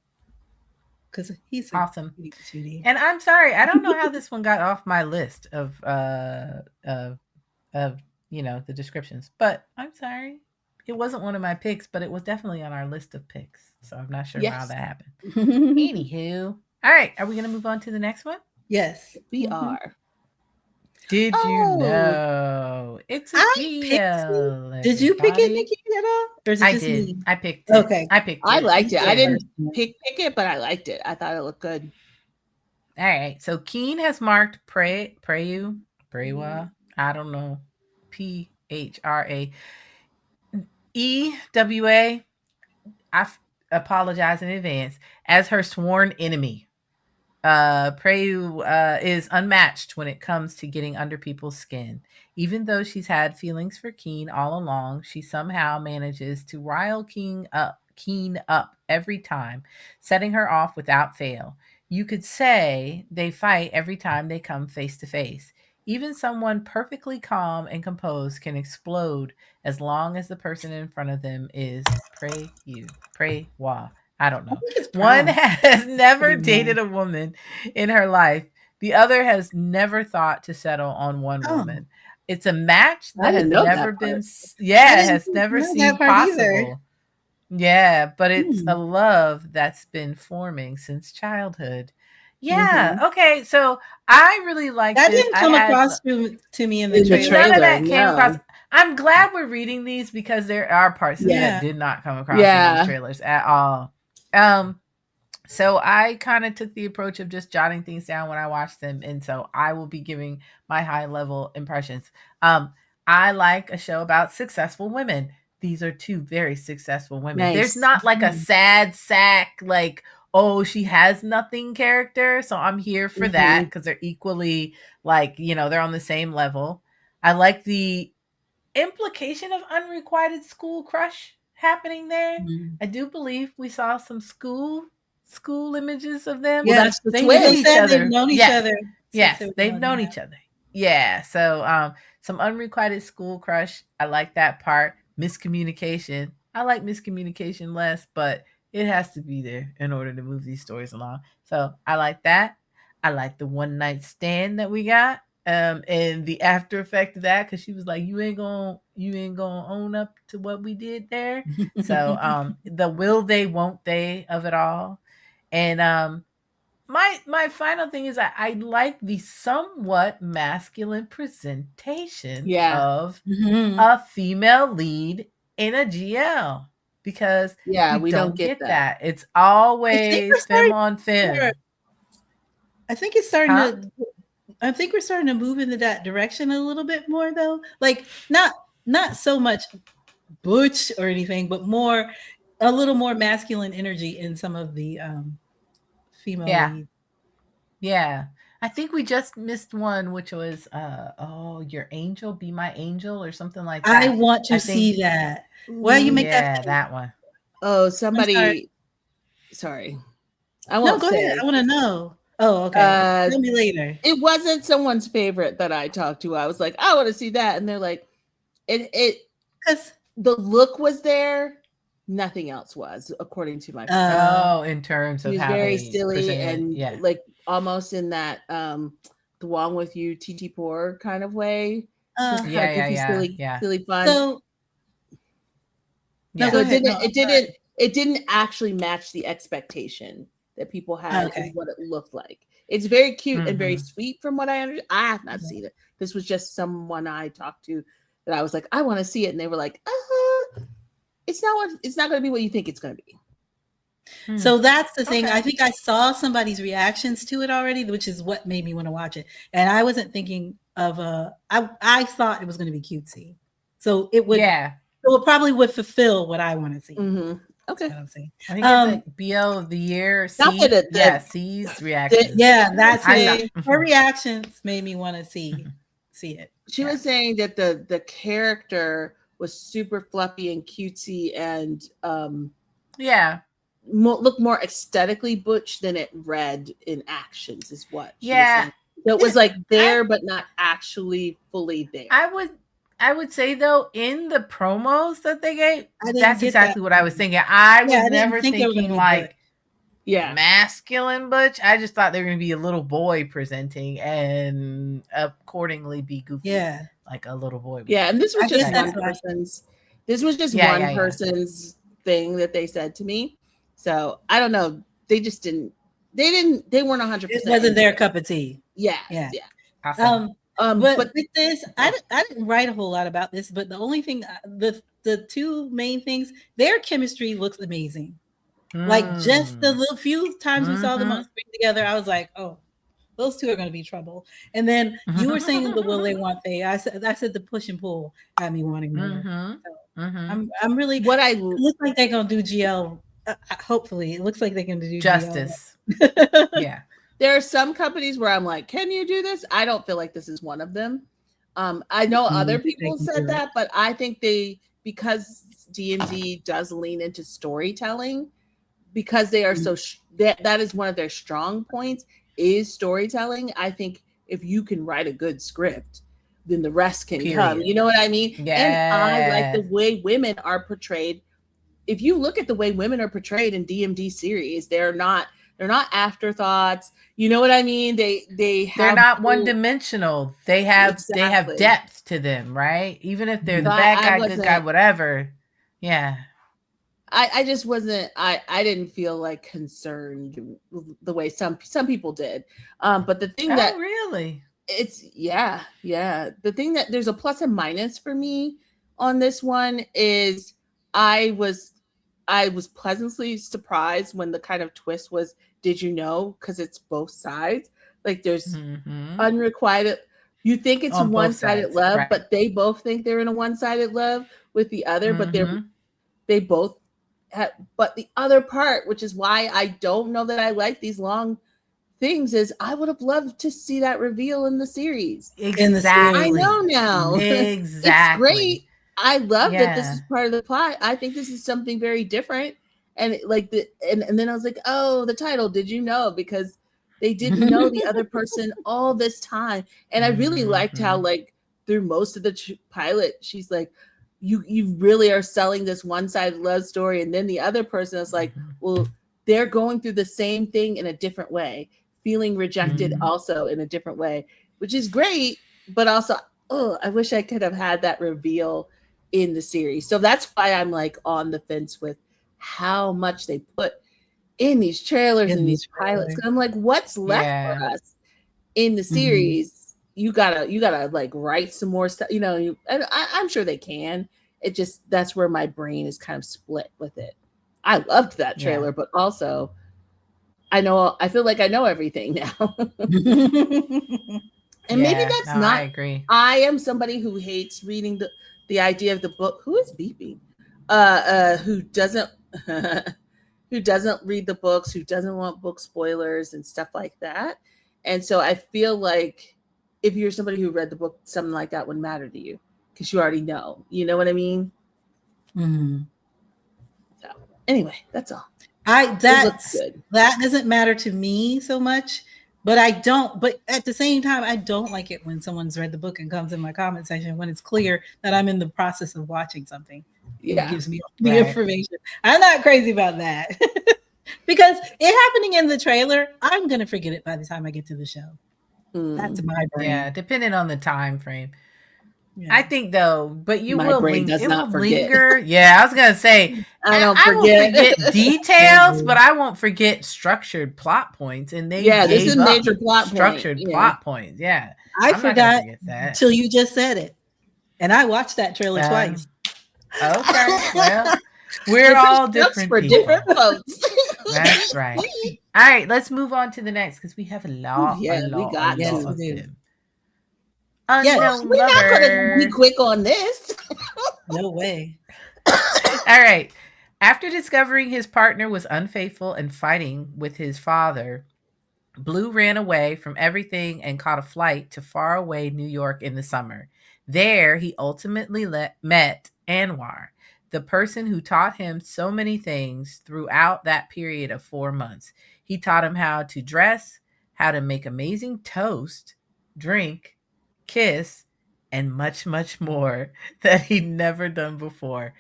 because he's awesome. cutie. And I'm sorry, I don't know how this one got off my list of you know, the descriptions, but I'm sorry. It wasn't one of my picks, but it was definitely on our list of picks. So I'm not sure how that happened. Anywho, all right, are we going to move on to the next one? Yes, we are. Did you know it's a deal? Did you pick it, Nikki, at all? Or is it just did. me? I picked it. Okay. I picked it. I liked it. I didn't pick it, but I liked it. I thought it looked good. All right. So Keen has marked Praew, I don't know, PHRAEWA. I apologize in advance, as her sworn enemy. Praew is unmatched when it comes to getting under people's skin. Even though she's had feelings for Keen all along, she somehow manages to rile Keen up every time, setting her off without fail. You could say they fight every time they come face to face. Even someone perfectly calm and composed can explode as long as the person in front of them is Praew. I don't know. One has never dated a woman in her life. The other has never thought to settle on one woman. It's a match that has never been, has never seemed possible. Yeah, but it's a love that's been forming since childhood. Yeah. Okay. So I really like that. This. Didn't come across to me in the trailer. None of that came across. I'm glad we're reading these because there are parts that did not come across in these trailers at all. So I kind of took the approach of just jotting things down when I watched them, and so I will be giving my high level impressions. I like a show about successful women. These are two very successful women. There's not like a sad sack, like, oh, she has nothing character. So I'm here for that because they're equally, like, you know, they're on the same level. I like the implication of unrequited school crush happening there. I do believe we saw some school images of them. Well, that's the they twins. knew each other. They've known each other. Yes, they've known each other. Yeah. So some unrequited school crush. I like that part. Miscommunication. I like miscommunication less, but it has to be there in order to move these stories along. So I like that. I like the one night stand that we got. And the after effect of that, because she was like, you ain't gonna own up to what we did there. So the will they, won't they of it all. And my final thing is I like the somewhat masculine presentation of a female lead in a GL, because we don't get that. It's always femme on femme. I think it's starting to. I think we're starting to move into that direction a little bit more, though. Like not so much butch or anything, but a little more masculine energy in some of the female leads. Yeah. I think we just missed one, which was Your Angel, Be My Angel, or something like that. I want to see that. Well, you make that one. Oh, somebody. Sorry. I won't go ahead. I want to know. Oh, okay. Tell me later. It wasn't someone's favorite that I talked to. I was like, I want to see that, and they're like, it because the look was there, nothing else was, according to my friend. In terms of how very silly and like almost in that the Wong with You TleFirstOne kind of way. Silly fun. So it didn't actually match the expectation that people had and what it looked like. It's very cute and very sweet from what I understand. I have not seen it. This was just someone I talked to that I was like, I want to see it. And they were like, it's not going to be what you think it's going to be. So that's the thing. I think I saw somebody's reactions to it already, which is what made me want to watch it. And I wasn't thinking of I thought it was going to be cutesy. So it would, so it probably would fulfill what I want to see. Okay. I'm saying. I think it's like BO of the year. C's reactions. That's it. Her reactions made me want to see it. She was saying that the character was super fluffy and cutesy and looked more aesthetically butch than it read in actions is what she was saying. It was like there, but not actually fully there. I would say though, in the promos that they gave, I didn't that's get exactly that. what I was thinking. I was I didn't never think they were gonna thinking be like Yeah. masculine butch. I just thought they were going to be a little boy presenting and accordingly be goofy. Yeah. Like a little boy. Yeah, and this was I just guess one that's why. person's. This was just Yeah, one yeah, yeah. person's thing that they said to me. So I don't know. They just didn't. They weren't 100%. It wasn't their cup of tea. Yeah, Yeah. yeah. Awesome. But with this, I didn't write a whole lot about this, but the only thing, the two main things, their chemistry looks amazing. Like just the little few times we saw them on screen together, I was like, oh, those two are going to be trouble. And then you were saying the will they want they. I said the push and pull had me wanting more. So I'm really. What it looks like they're going to do GL. Hopefully, it looks like they're going to do justice. Yeah. There are some companies where I'm like, can you do this? I don't feel like this is one of them. I know other people said that, but I think because DMD does lean into storytelling, because they are so that is one of their strong points is storytelling. I think if you can write a good script, then the rest can come. You know what I mean? Yeah. And I like the way women are portrayed. If you look at the way women are portrayed in DMD series, they're not afterthoughts. You know what I mean? They're not one dimensional. They have depth to them, right? Even if they're the bad guy, good guy, whatever. Yeah. I just wasn't. I didn't feel like concerned the way some people did. But the thing that really, it's the thing that there's a plus and minus for me on this one is I was pleasantly surprised when the kind of twist was, did you know? Because it's both sides. Like there's unrequited. You think it's a one-sided love, right. But they both think they're in a one-sided love with the other, but they both have. But the other part, which is why I don't know that I like these long things, is I would have loved to see that reveal in the series. Exactly. I know now. Exactly. It's great. I love that this is part of the plot. I think this is something very different. And like and then I was like, oh, the title, did you know? Because they didn't know the other person all this time. And I really liked how like through most of the pilot, she's like, you really are selling this one-sided love story. And then the other person is like, well, they're going through the same thing in a different way, feeling rejected also in a different way, which is great. But also, I wish I could have had that reveal in the series. So that's why I'm like on the fence with how much they put in these trailers and these pilots. I'm like, what's left for us in the series? You gotta like write some more stuff, you know. And I'm sure they can. It just, that's where my brain is kind of split with it. I loved that trailer, but also I feel like I know everything now. And maybe that's not. I agree. I am somebody who hates reading the idea of the book. Who is beeping? Who doesn't read the books, who doesn't want book spoilers and stuff like that. And so I feel like if you're somebody who read the book, something like that would matter to you because you already know. You know what I mean? So anyway, that's all. That doesn't matter to me so much. But but at the same time, I don't like it when someone's read the book and comes in my comment section when it's clear that I'm in the process of watching something. It gives me the information. I'm not crazy about that. Because it happening in the trailer, I'm going to forget it by the time I get to the show. That's my brain. Yeah, depending on the time frame. Yeah. I think though, but you my will brain does not forget. Linger. Yeah, I was gonna say I will forget details, but I won't forget structured plot points. And they this is major plot structured plot points. Yeah, I forgot until you just said it, and I watched that trailer twice. Okay, well, we're all different for people. Different folks. That's right. All right, let's move on to the next because we have a lot. We got of them. We're not gonna be quick on this. No way. All right. After discovering his partner was unfaithful and fighting with his father, Blue ran away from everything and caught a flight to faraway New York in the summer. There, he ultimately met Anwar, the person who taught him so many things throughout that period of 4 months. He taught him how to dress, how to make amazing toast, drink, kiss, and much, much more that he'd never done before.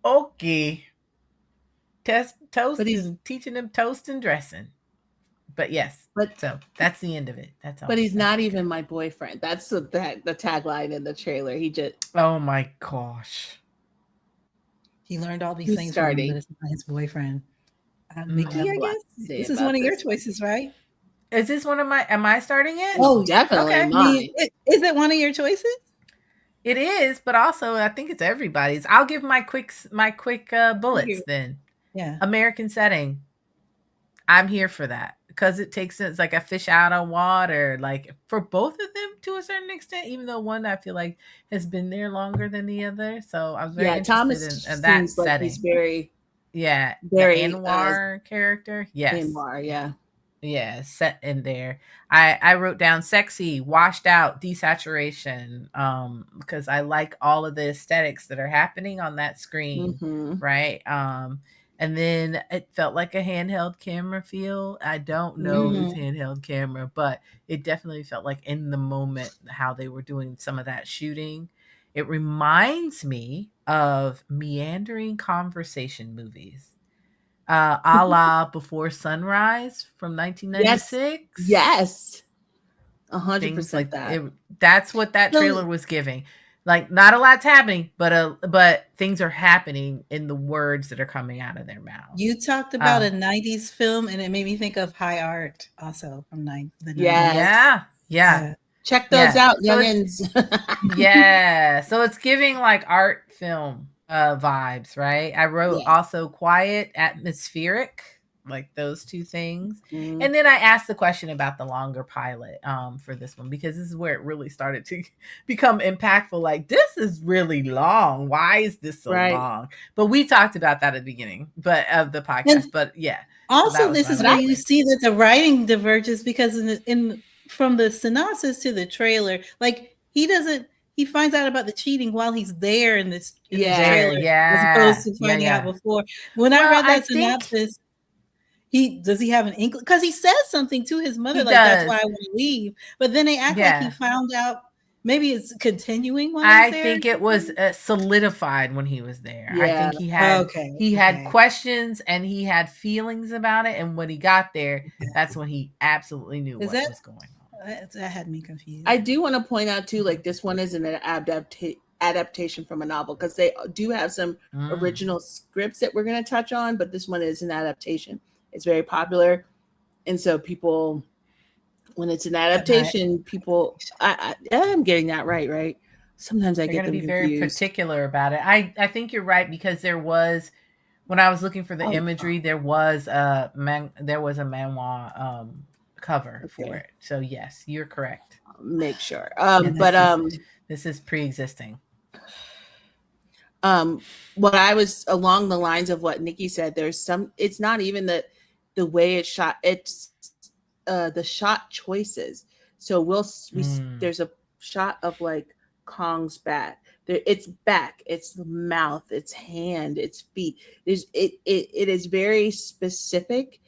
Okay. Toast is teaching him toast and dressing. But yes, so that's the end of it. That's all. But he's not even my boyfriend. That's the tagline in the trailer. He just. Oh my gosh. He learned all these things from him, but it's not his boyfriend. Mickey, I guess this is one of your choices, right? Is this one of my? Am I starting it? Oh, definitely mine. Is it one of your choices? It is, but also I think it's everybody's. I'll give my quick bullets then. Yeah. American setting. I'm here for that because it's like a fish out of water, like for both of them to a certain extent, even though one I feel like has been there longer than the other. So I was very interested Thomas in that setting. Like he's very the Anwar character. Yes. Anwar, yeah, set in there. I wrote down sexy, washed out, desaturation, because I like all of the aesthetics that are happening on that screen, right? And then it felt like a handheld camera feel. I don't know if it's handheld camera, but it definitely felt like in the moment how they were doing some of that shooting. It reminds me of meandering conversation movies. A la Before Sunrise from 1996. Yes. 100% like that. That's what that trailer was giving. Like not a lot's happening, but things are happening in the words that are coming out of their mouth. You talked about a 90s film, and it made me think of High Art, also from the 90s. Yeah. Check those out, youngins. Yeah. So it's giving like art film vibes, right? I wrote also quiet, atmospheric, like those two things. And then I asked the question about the longer pilot for this one, because this is where it really started to become impactful. Like, this is really long. Why is this so long? But we talked about that at the beginning of the podcast. But yeah. Also, this is where you see that the writing diverges, because from the synopsis to the trailer, like he finds out about the cheating while he's there in this trailer, as opposed to finding out before. When I read that synopsis, does he have an inkling? Because he says something to his mother, like, that's why I want to leave. But then they act like he found out. Maybe it's continuing while he's there. I think it was solidified when he was there. I think he had questions and he had feelings about it. And when he got there, that's when he absolutely knew what was going on. That had me confused. I do want to point out too, like, this one isn't an adaptation from a novel, because they do have some original scripts that we're going to touch on, but this one is an adaptation. It's very popular, and so people, when it's an adaptation, people, I'm getting that right? Sometimes I get them confused. Very particular about it. I think you're right, because there was, when I was looking for the imagery, there was a manhwa cover for it. So yes, you're correct. Make sure. This is pre-existing. What I was along the lines of what Nikki said, it's not even the way it's shot, it's the shot choices. So there's a shot of like Kong's back. It's back, it's the mouth, it's hand, it's feet. It is very specific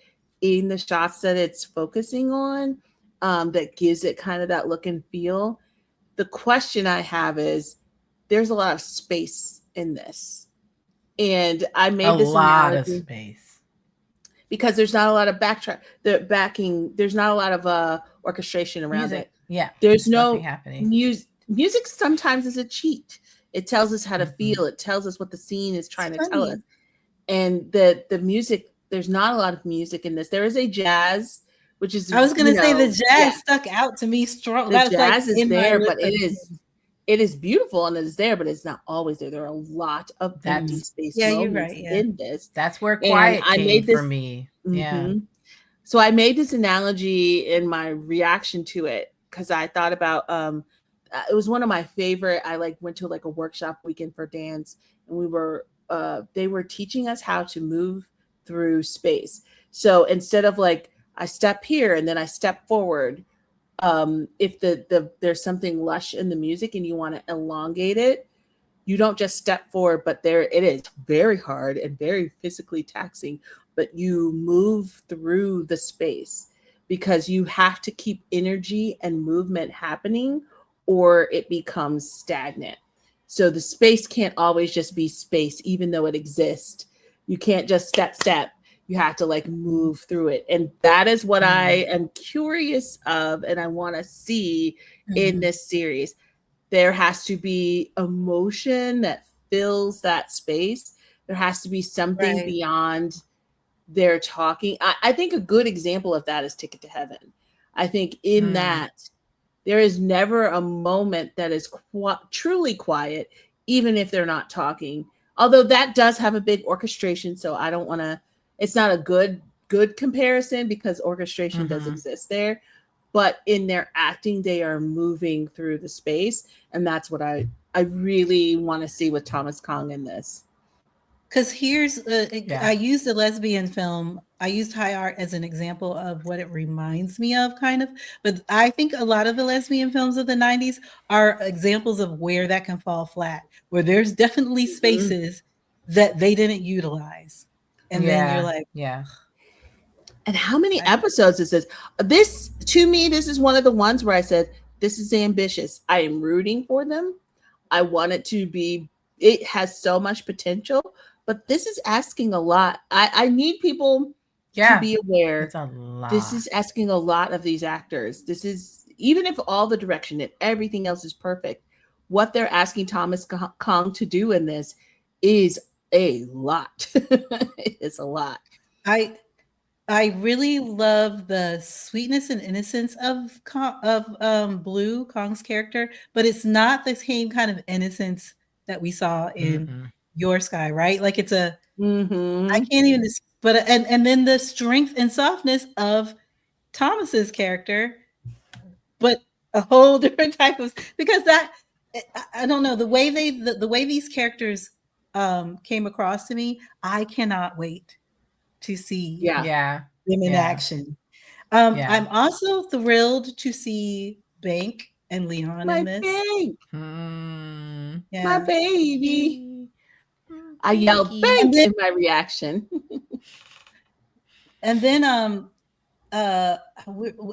in the shots that it's focusing on, that gives it kind of that look and feel. The question I have is, there's a lot of space in this, and I made this analogy of space because there's not a lot of backing. There's not a lot of orchestration around it. Yeah, there's no happening. Music sometimes is a cheat. It tells us how to feel. It tells us what the scene is trying to tell us. And the music, there's not a lot of music in this. There is a jazz, which is, I was going to say, the jazz stuck out to me strong. The jazz is there, but it is beautiful and it is there, but it's not always there. There are a lot of empty space moments in this. That's where quiet came for me. Yeah. So I made this analogy in my reaction to it, because I thought about it was one of my favorite. I went to a workshop weekend for dance, and they were teaching us how to move through space. So instead of I step here and then I step forward, if there's something lush in the music and you want to elongate it, you don't just step forward, but it is very hard and very physically taxing, but you move through the space, because you have to keep energy and movement happening or it becomes stagnant. So the space can't always just be space, even though it exists. You can't just step. You have to like move through it. And that is what I am curious of and I want to see in this series. There has to be emotion that fills that space. There has to be something beyond their talking. I think a good example of that is Ticket to Heaven. I think in that there is never a moment that is truly quiet, even if they're not talking. Although that does have a big orchestration, so I don't want to. It's not a good comparison because orchestration does exist there, but in their acting, they are moving through the space, and that's what I really want to see with ThomasKong in this. Because here's, I used a lesbian film. I used High Art as an example of what it reminds me of, kind of. But I think a lot of the lesbian films of the 90s are examples of where that can fall flat, where there's definitely spaces that they didn't utilize. And then you're like, And how many episodes is this? This, to me, this is one of the ones where I said, this is ambitious. I am rooting for them. I want it to be, it has so much potential. But this is asking a lot. I need people to be aware. It's a lot. This is asking a lot of these actors. This is, even if all the direction and everything else is perfect, what they're asking ThomasKong to do in this is a lot. It's a lot. I really love the sweetness and innocence of Blue, Kong's character, but it's not the same kind of innocence that we saw in Your Sky, right? Like it's a, I can't even, but and then the strength and softness of Thomas's character, but a whole different type of, because that, I don't know, the way the way these characters came across to me, I cannot wait to see them in action. I'm also thrilled to see Bank and Leon in this. My baby. I yelled Bank in my reaction. And then I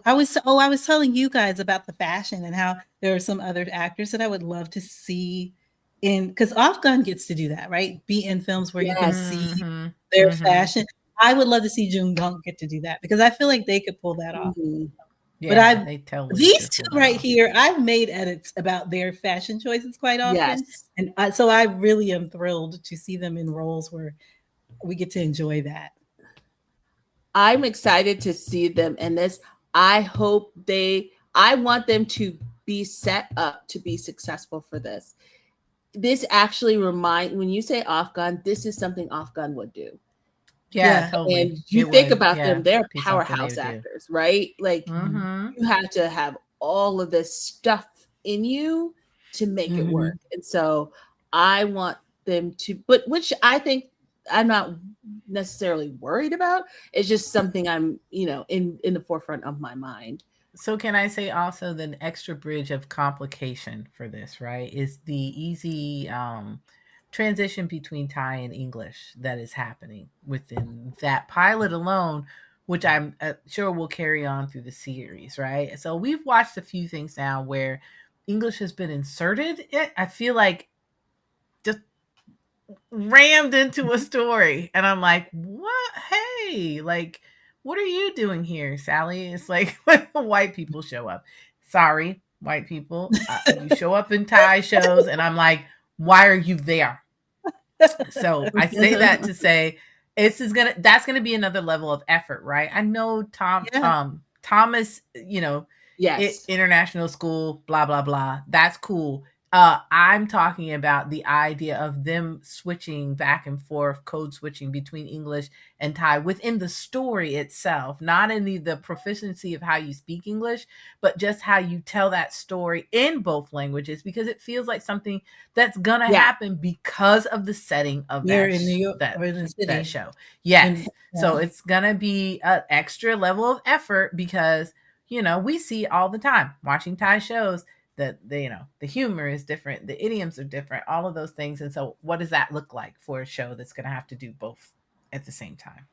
was telling you guys about the fashion and how there are some other actors that I would love to see in, because Afghan gets to do that, right? Be in films where you can see their fashion. I would love to see Jung Gunk get to do that because I feel like they could pull that off. Yeah, but these two right here, I've made edits about their fashion choices quite often. And so I really am thrilled to see them in roles where we get to enjoy that. I'm excited to see them in this. I want them to be set up to be successful for this. This actually when you say Afghan, this is something Afghan would do. Yeah, totally. And you think about them, they're powerhouse actors, right? Like you have to have all of this stuff in you to make it work. And so I want them to, which I think I'm not necessarily worried about. It's just something I'm, in the forefront of my mind. So can I say also the extra bridge of complication for this, right, is the easy transition between Thai and English that is happening within that pilot alone, which I'm sure will carry on through the series, right? So we've watched a few things now where English has been inserted. I feel like just rammed into a story, and I'm like, what? Hey, like, what are you doing here, Sally? It's like when the white people show up. Sorry, white people, you show up in Thai shows, and I'm like, why are you there? So I say that to say that's gonna be another level of effort, right? I know Thomas, international school, blah blah blah. That's cool. I'm talking about the idea of them switching back and forth, code switching between English and Thai within the story itself, not in the proficiency of how you speak English, but just how you tell that story in both languages, because it feels like something that's going to happen because of the setting of that show. Yes. So it's going to be an extra level of effort because, we see all the time watching Thai shows that the humor is different, the idioms are different, all of those things. And so what does that look like for a show that's going to have to do both at the same time?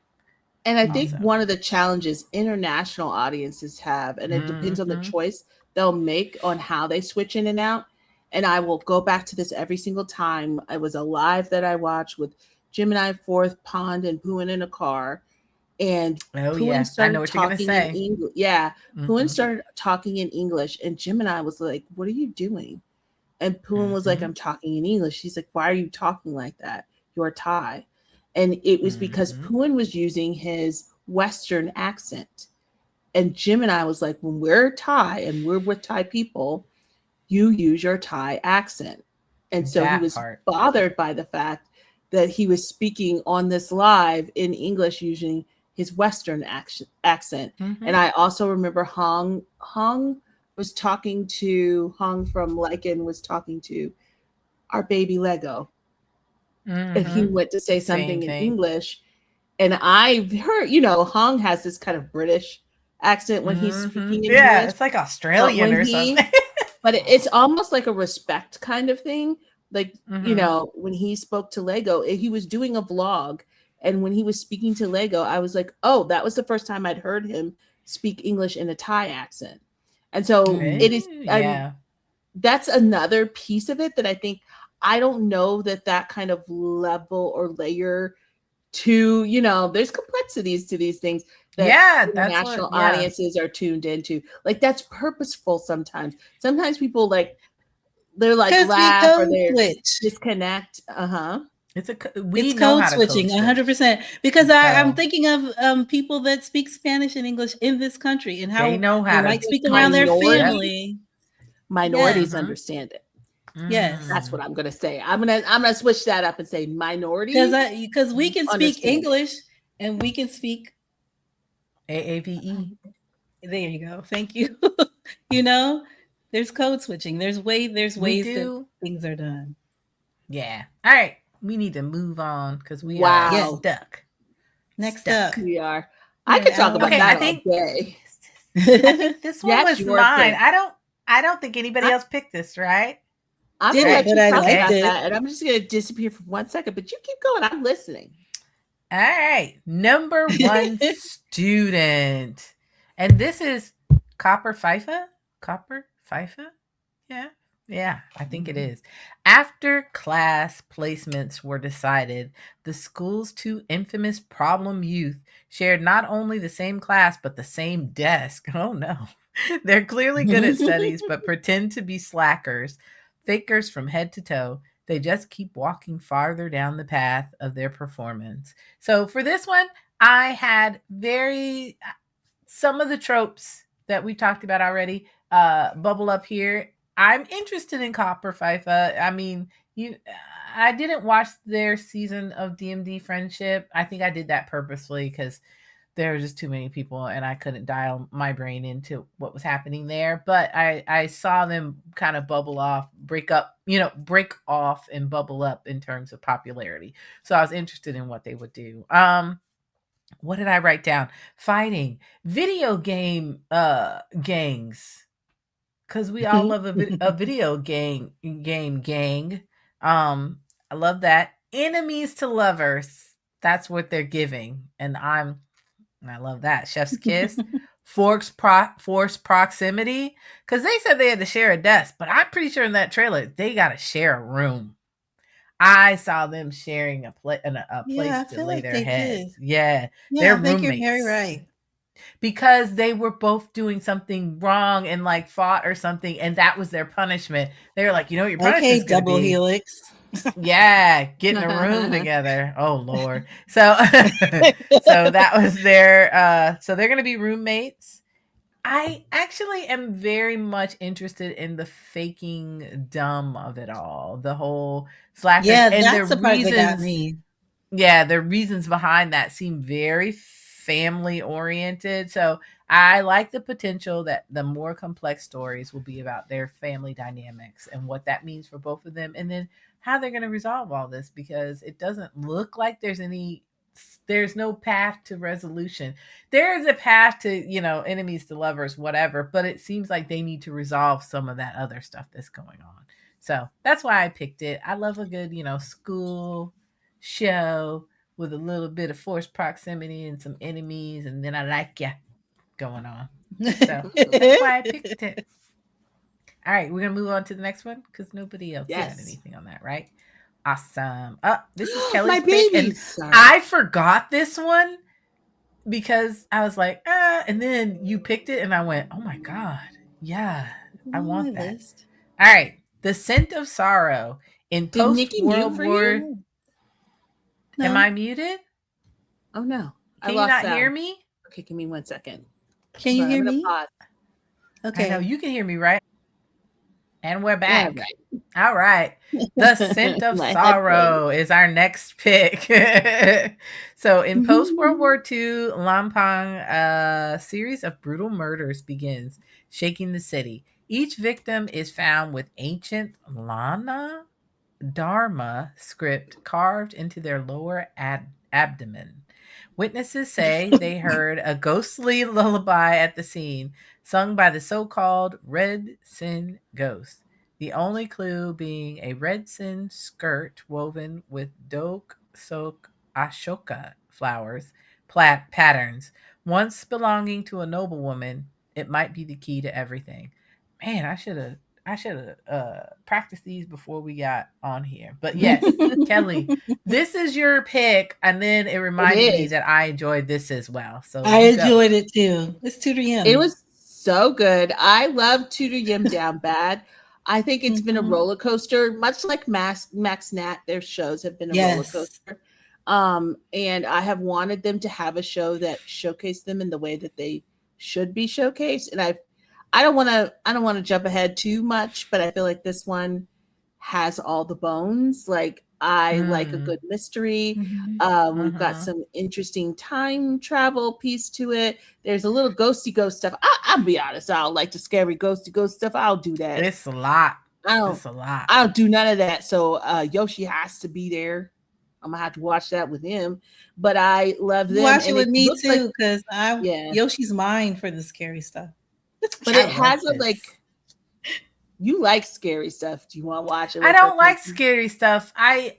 And I think Awesome. one of the challenges international audiences have, and it depends on the choice they'll make on how they switch in and out. And I will go back to this every single time. It was a live that I watched with Gemini, Fourth Pond, and Pooin in a car. And Pooin started talking in English. Yeah, Pooin started talking in English, and Gemini was like, "What are you doing?" And Pooin was like, "I'm talking in English." She's like, "Why are you talking like that? You're Thai." And it was because Pooin was using his Western accent. And Gemini was like, when we're Thai and we're with Thai people, you use your Thai accent. And so he was bothered by the fact that he was speaking on this live in English using his Western accent. And I also remember Hong was talking to, Hong from LatteKim was talking to our baby Lego. And he went to say something in English. And I've heard, Hong has this kind of British accent when he's speaking in English. It's like Australian or something. But it's almost like a respect kind of thing. Like, when he spoke to Lego, he was doing a vlog. And when he was speaking to Lego, I was like, oh, that was the first time I'd heard him speak English in a Thai accent. And so it is, that's another piece of it that I think, I don't know that kind of level or layer to, there's complexities to these things that international audiences are tuned into. Like, that's purposeful sometimes. Sometimes people they're like laugh or they disconnect. It's code switching 100%, because I'm thinking of people that speak Spanish and English in this country and how they know how they might speak around their family. Minorities understand it. Yes, that's what I'm gonna say. I'm gonna switch that up and say minority, because we can speak English and we can speak AAVE. There you go. Thank you. There's code switching. There's ways that things are done. Yeah. All right. We need to move on because we are stuck. Next up, we are. I could talk about that all day. I think this one was mine. Pick. I don't think anybody else picked this, right? I'm gonna let you talk about that, and I'm just gonna disappear for 1 second. But you keep going. I'm listening. All right, number one student, and this is CopperFifa. Yeah, I think it is. After class placements were decided, the school's two infamous problem youth shared not only the same class, but the same desk. Oh no. They're clearly good at studies, but pretend to be slackers, fakers from head to toe. They just keep walking farther down the path of their performance. So for this one, I had some of the tropes that we talked about already bubble up here. I'm interested in CopperFifa. I mean, I didn't watch their season of DMD Friendship. I think I did that purposefully because there were just too many people and I couldn't dial my brain into what was happening there. But I saw them kind of bubble off, break off and bubble up in terms of popularity. So I was interested in what they would do. What did I write down? Fighting, video game gangs. Because we all love a video game gang. I love that. Enemies to lovers. That's what they're giving. And I love that. Chef's kiss. Forced proximity. Because they said they had to share a desk. But I'm pretty sure in that trailer, they got to share a room. I saw them sharing a place to lay their heads. Yeah. They're I think roommates. You're very right. Because they were both doing something wrong and fought or something, and that was their punishment. They were like, your punishment's double helix. Yeah, getting a room together. Oh Lord. So that was their so they're gonna be roommates. I actually am very much interested in the faking dumb of it all. The whole slackers and that's the part that got me. Yeah, the reasons behind that seem very family oriented. So I like the potential that the more complex stories will be about their family dynamics and what that means for both of them, and then how they're going to resolve all this, because it doesn't look like there's no path to resolution. There is a path to, enemies to lovers, whatever, but it seems like they need to resolve some of that other stuff that's going on. So that's why I picked it. I love a good, school show with a little bit of forced proximity and some enemies, and then I like ya going on. So that's why I picked it. All right, we're gonna move on to the next one because nobody else got anything on that, right? Awesome. This is Kelly's My pick, and babies. Sorry. I forgot this one because I was like, and then you picked it, and I went, oh my god, yeah, I want that. List. All right, The Scent of Sorrow in post World War. No. Am I muted? Oh no, can you not hear me? Okay, give me 1 second. Can you hear me? Pause. Okay, I know you can hear me, right? And we're back. All right. The Scent of Sorrow is our next pick. So in post-World War II, Namping, a series of brutal murders begins, shaking the city. Each victim is found with ancient Lana Dharma script carved into their lower abdomen. Witnesses say they heard a ghostly lullaby at the scene, sung by the so-called Red Sin ghost. The only clue being a red sin skirt woven with Dok Sok Ashoka flowers patterns. Once belonging to a noblewoman, it might be the key to everything. Man, I should have practiced these before we got on here. But yes, Kelly, this is your pick, and then it reminded me that I enjoyed this as well. So I enjoyed it too. It's TutorYim. It was so good. I love TutorYim down bad. I think it's been a roller coaster, much like MaxNat. Their shows have been a roller coaster. And I have wanted them to have a show that showcased them in the way that they should be showcased. And I don't want to jump ahead too much, but I feel like this one has all the bones. Like I like a good mystery. We've got some interesting time travel piece to it. There's a little ghosty ghost stuff. I'll be honest, I don't like the scary ghosty ghost stuff. I'll do that. It's a lot. I don't do none of that. So Yoshi has to be there. I'm gonna have to watch that with him. But I love them. Watch it with me too, because Yoshi's mine for the scary stuff. But it has you like scary stuff. Do you want to watch it? I don't like scary stuff. I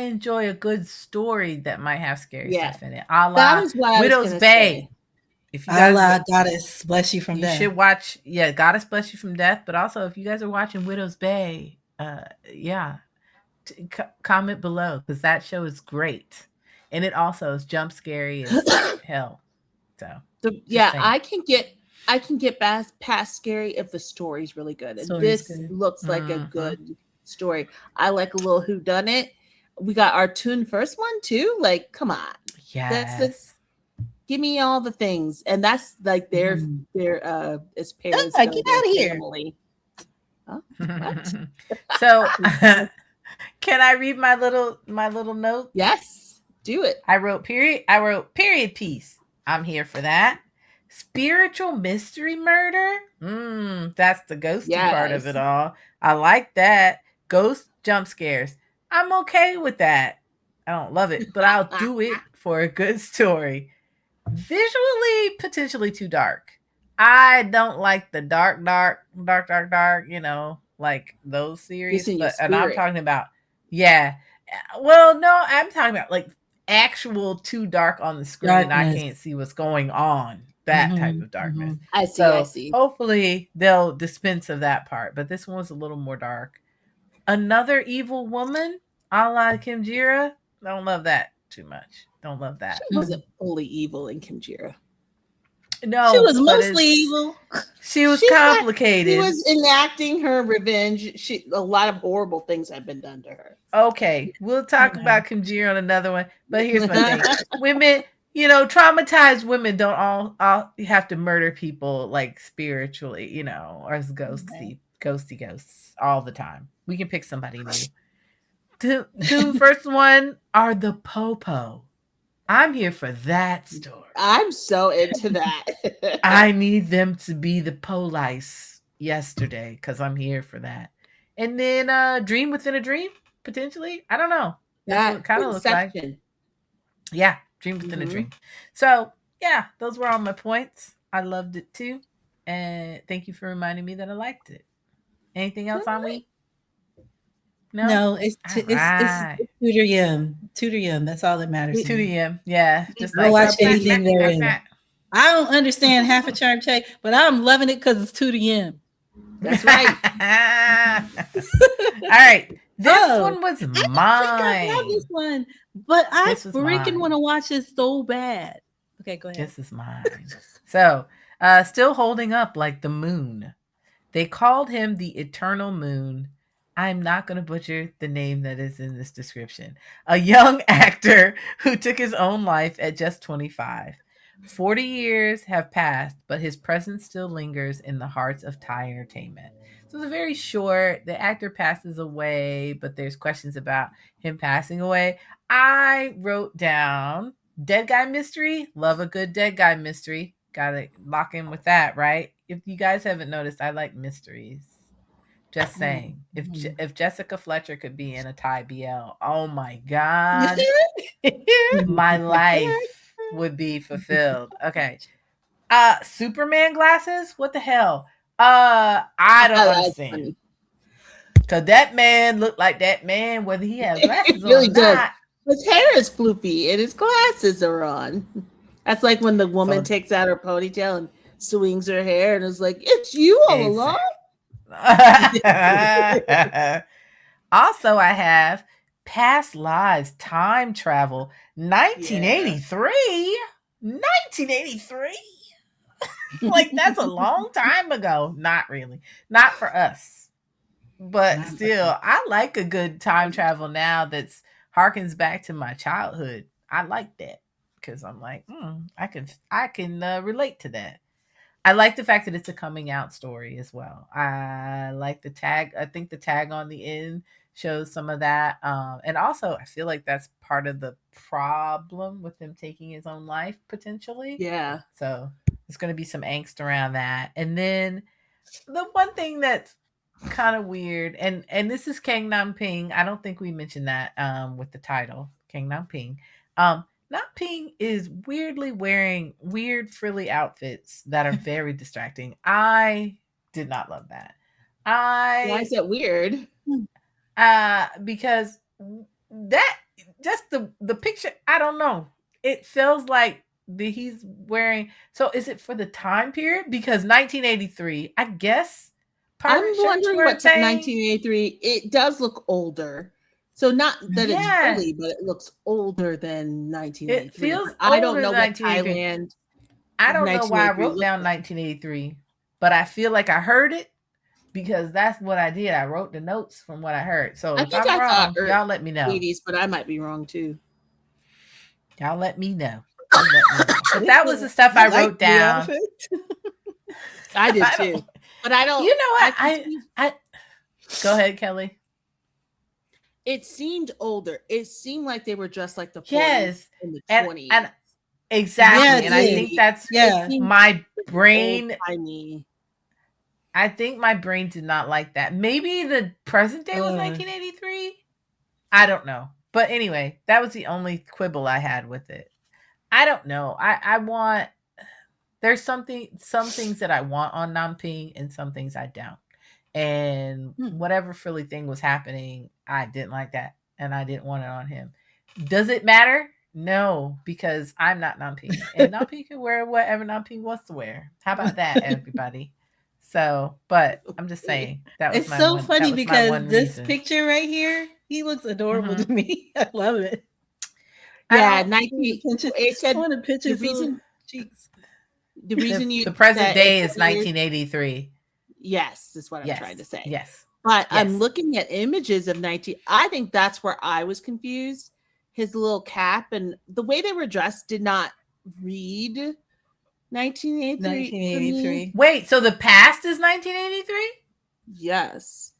enjoy a good story that might have scary stuff in it. A la Widow's Bay. If you guys, Goddess Bless You from Death. You should watch, Goddess Bless You from Death. But also, if you guys are watching Widow's Bay, comment below because that show is great, and it also is jump scary as hell. So I can get past scary if the story's really good. And this looks like a good story. I like a little whodunit. We got our TleFirstOne too. Like, come on. Yes. Give me all the things. And that's like their as parents. Get out of here. Huh? What? So can I read my little note? Yes. Do it. I wrote period piece. I'm here for that. Spiritual mystery murder? That's the ghosty part of it all. I like that. Ghost jump scares. I'm okay with that. I don't love it, but I'll do it for a good story. Visually, potentially too dark. I don't like the dark, like those series. And I'm talking about, well, no, I'm talking about like actual too dark on the screen and I can't see what's going on. That type of darkness. I see. Hopefully they'll dispense of that part, but this one was a little more dark. Another evil woman, a la Kimjira. Don't love that too much. Don't love that. She wasn't fully evil in Kimjira. No, she was mostly evil. She was complicated. She was enacting her revenge. A lot of horrible things have been done to her. Okay, we'll talk about Kimjira on another one. But here's my thing: women, traumatized women don't all have to murder people like spiritually, or as ghosty ghosts all the time. We can pick somebody new. The first one are the Popo. I'm here for that story. I'm so into that. I need them to be the police yesterday because I'm here for that. And then Dream Within a Dream, potentially. I don't know. That's what it kind of looks like. Yeah, Dream Within a Dream. So, those were all my points. I loved it too. And thank you for reminding me that I liked it. Anything else on me? No, it's All right. TutorYim. TutorYim. That's all that matters to me. TutorYim. Yeah. Just I'll like watch anything they're in. MaxNat. I don't understand half a charm check, but I'm loving it because it's TutorYim. That's right. All right. This one was mine. I love this one, but I This was freaking mine. want to watch this so bad. Okay, go ahead. This is mine. So, still holding up like the moon. They called him the Eternal Moon. I'm not going to butcher the name that is in this description. A young actor who took his own life at just 25. 40 years have passed, but his presence still lingers in the hearts of Thai entertainment. So it's very short. The actor passes away, but there's questions about him passing away. I wrote down dead guy mystery. Love a good dead guy mystery. Gotta lock in with that, right? If you guys haven't noticed, I like mysteries. Just saying. If Jessica Fletcher could be in a Thai BL, oh my God. My life would be fulfilled. Okay. Superman glasses? What the hell? I don't understand. Cause that man looked like that man, whether he has glasses really on or does. not. His hair is floopy and his glasses are on. That's like when the woman takes out her ponytail and swings her hair and is like, "It's you all along." Also, I have past lives, time travel, 1983. 1983. Like that's a long time ago. Not really. Not for us. But still, I like a good time travel now that's harkens back to my childhood. I like that because I'm like, I can relate to that. I like the fact that it's a coming out story as well. I like the tag. I think the tag on the end shows some of that. And also, I feel like that's part of the problem with him taking his own life potentially. Yeah. So there's going to be some angst around that. And then the one thing that's kind of weird, and this is KengNamping. I don't think we mentioned that with the title KengNamping. Namping is weirdly wearing weird frilly outfits that are very distracting. I did not love that. Why is that weird? Because that just the picture, I don't know. It feels like he's wearing. So is it for the time period? Because 1983, I guess. I'm wondering what 1983. It does look older. So not that it's frilly, but it looks older than 1983. It feels I don't know what Thailand. I don't know why I wrote down 1983, but I feel like I heard it because that's what I did. I wrote the notes from what I heard. So if I'm wrong, y'all let me know. 80s, but I might be wrong too. Y'all let me know. But that was the stuff I wrote down. I did too. But I don't. You know what? I go ahead, Kelly. It seemed older. It seemed like they were dressed like the 40s and the 20s. And exactly. Yes, and I think that's my brain. I think my brain did not like that. Maybe the present day was 1983. I don't know. But anyway, that was the only quibble I had with it. I don't know. I want. There's some things that I want on Namping and some things I don't. And whatever frilly thing was happening, I didn't like that. And I didn't want it on him. Does it matter? No, because I'm not Namping. And Namping can wear whatever Namping wants to wear. How about that, everybody? So, but I'm just saying that was it's funny because this picture right here, he looks adorable to me. I love it. Yeah, Nike. It said the pictures. The reason the present day is 1983. Yes, is what I'm trying to say. Yes. But I'm looking at images of 19. I think that's where I was confused. His little cap and the way they were dressed did not read 1983. Wait, so the past is 1983? Yes.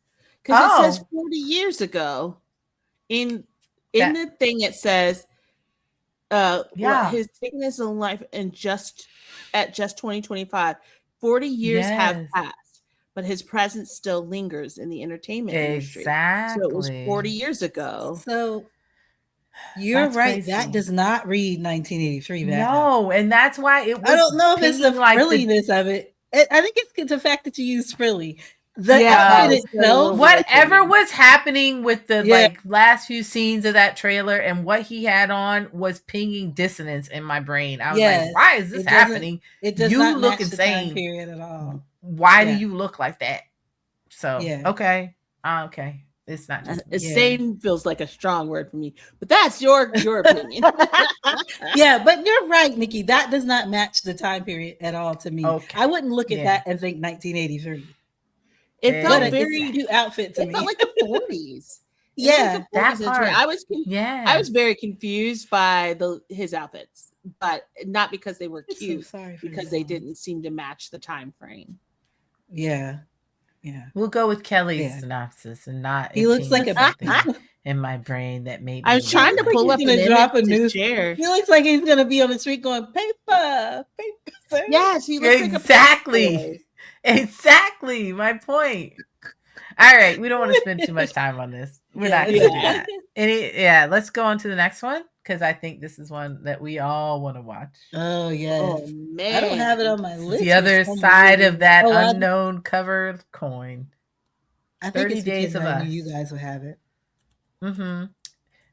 Because it says 40 years ago. In the thing it says his taking his own life and just 2025. 40 years have passed. But his presence still lingers in the entertainment industry. So it was 40 years ago. So you're right. Crazy. That does not read 1983. No, and that's why it was. I don't know if it's the frilliness of it. I think it's the fact that you use frilly. The outfit itself. Whatever was happening with the last few scenes of that trailer and what he had on was pinging dissonance in my brain. I was like, why is this happening? It does you not look match insane. the time period at all. Why do you look like that? So okay. It's not just insane feels like a strong word for me, but that's your opinion. Yeah, but you're right, Nikki. That does not match the time period at all to me. I wouldn't look at that and think 1983. It felt very cute outfit to me. It felt like the 40s. Yeah, like the 40s. That part. I was very confused by his outfits, but not because they were cute, because they didn't seem to match the time frame. Yeah. We'll go with Kelly's synopsis and not. He looks like a in my brain that maybe I was trying to pull up and drop a new chair. He looks like he's gonna be on the street going paper. Sir. Yes, he looks exactly. Exactly my point. All right, we don't want to spend too much time on this. We're not going to do that. Let's go on to the next one because I think this is one that we all want to watch. Oh yes, oh man, I don't have it on my list. The other side of that unknown cover coin. I think 30 Days of Us. You guys will have it.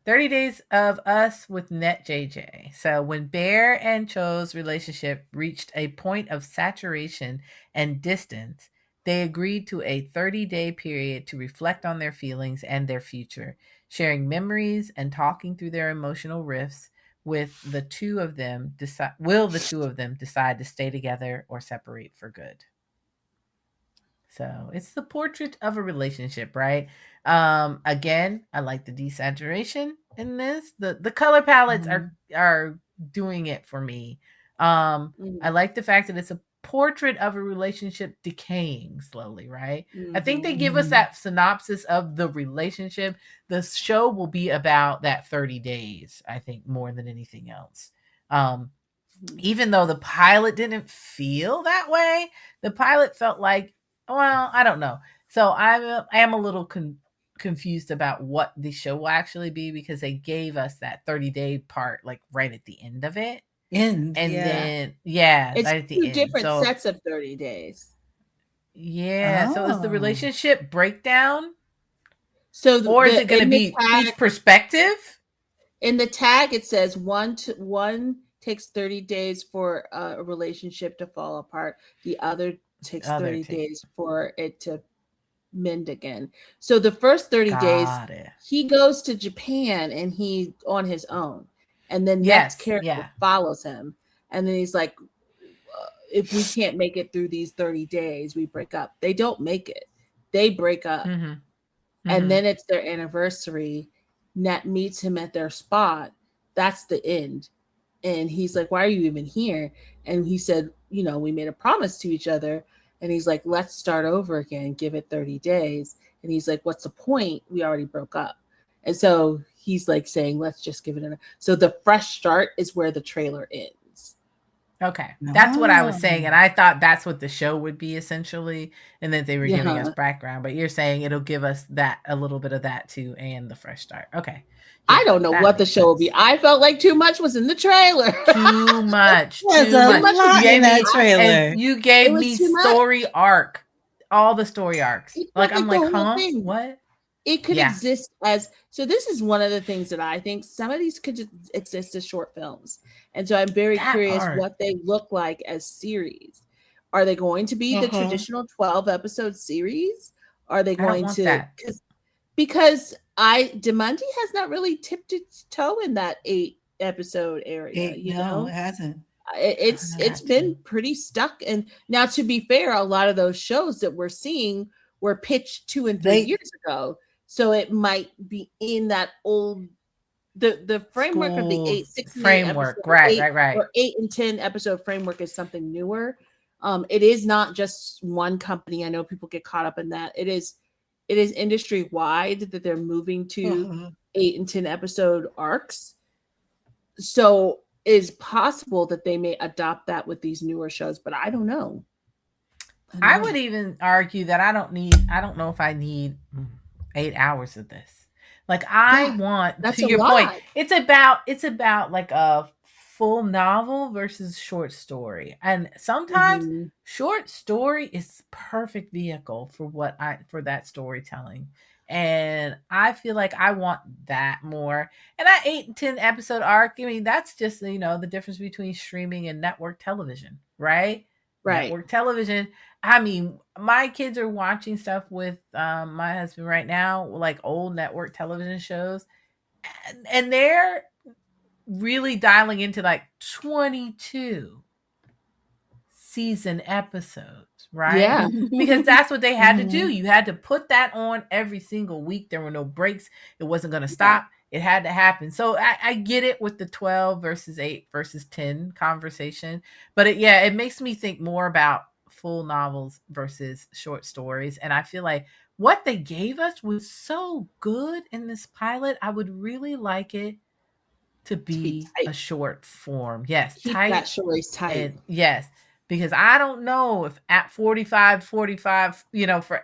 30 Days of Us with NetJJ. So when Bear and Cho's relationship reached a point of saturation and distance, they agreed to a 30-day period to reflect on their feelings and their future, sharing memories and talking through their emotional rifts. Will the two of them decide to stay together or separate for good? So it's the portrait of a relationship, right? Again, I like the desaturation in this. The color palettes are doing it for me. I like the fact that it's a portrait of a relationship decaying slowly, right? I think they give us that synopsis of the relationship. The show will be about that 30 days, I think, more than anything else. Even though the pilot didn't feel that way, the pilot felt like, well, I don't know. So I am a little confused about what the show will actually be because they gave us that 30-day part like right at the end of it. Then it's right at the two different sets of 30 days. So is the relationship breakdown? So or is it going to be each perspective? In the tag it says one takes 30 days for a relationship to fall apart. The other takes 30 days for it to mend again. So the first 30 days he goes to Japan and he on his own. And then next character follows him. And then he's like, if we can't make it through these 30 days, we break up. They don't make it. They break up. And then it's their anniversary. Nat meets him at their spot. That's the end. And he's like, why are you even here? And he said, we made a promise to each other. And he's like, let's start over again. Give it 30 days. And he's like, what's the point? We already broke up. And so he's like saying, let's just give it another. So the fresh start is where the trailer ends. Okay. That's what I was saying. And I thought that's what the show would be essentially. And that they were giving us background. But you're saying it'll give us that, a little bit of that too, and the fresh start. Okay. Yeah, I don't know what the show will be. I felt like too much was in the trailer. Too much. Too much in that trailer. You gave me story arc. All the story arcs. Like I'm like, huh? What? It could exist as, so this is one of the things that I think some of these could just exist as short films. And so I'm very curious what they look like as series. Are they going to be the traditional 12 episode series? Are they going to, because Demundi has not really tipped its toe in that 8 episode area. No, it hasn't. It's been pretty stuck. And now, to be fair, a lot of those shows that we're seeing were pitched 2 and 3 years ago. So it might be in that old the framework of the 8 framework, episode, right. Or 8 and 10 episode framework is something newer. It is not just one company. I know people get caught up in that. It is industry wide that they're moving to 8 and 10 episode arcs. So it's possible that they may adopt that with these newer shows, but I don't know. I would even argue that I don't know if I need 8 hours of this. Like I want, to your point, it's about like a full novel versus short story. And sometimes short story is perfect vehicle for that storytelling. And I feel like I want that more. And that 8 and 10 episode arc, I mean, that's just, the difference between streaming and network television, right? Right. Network television. I mean, my kids are watching stuff with my husband right now, like old network television shows. And they're really dialing into like 22 season episodes, right? Yeah. Because that's what they had to do. You had to put that on every single week. There were no breaks. It wasn't going to stop. It had to happen. So I get it with the 12 versus 8 versus 10 conversation. But it makes me think more about full novels versus short stories. And I feel like what they gave us was so good in this pilot. I would really like it to be a short form. Yes, Keep tight. that stories tight. And yes, because I don't know if at 45, for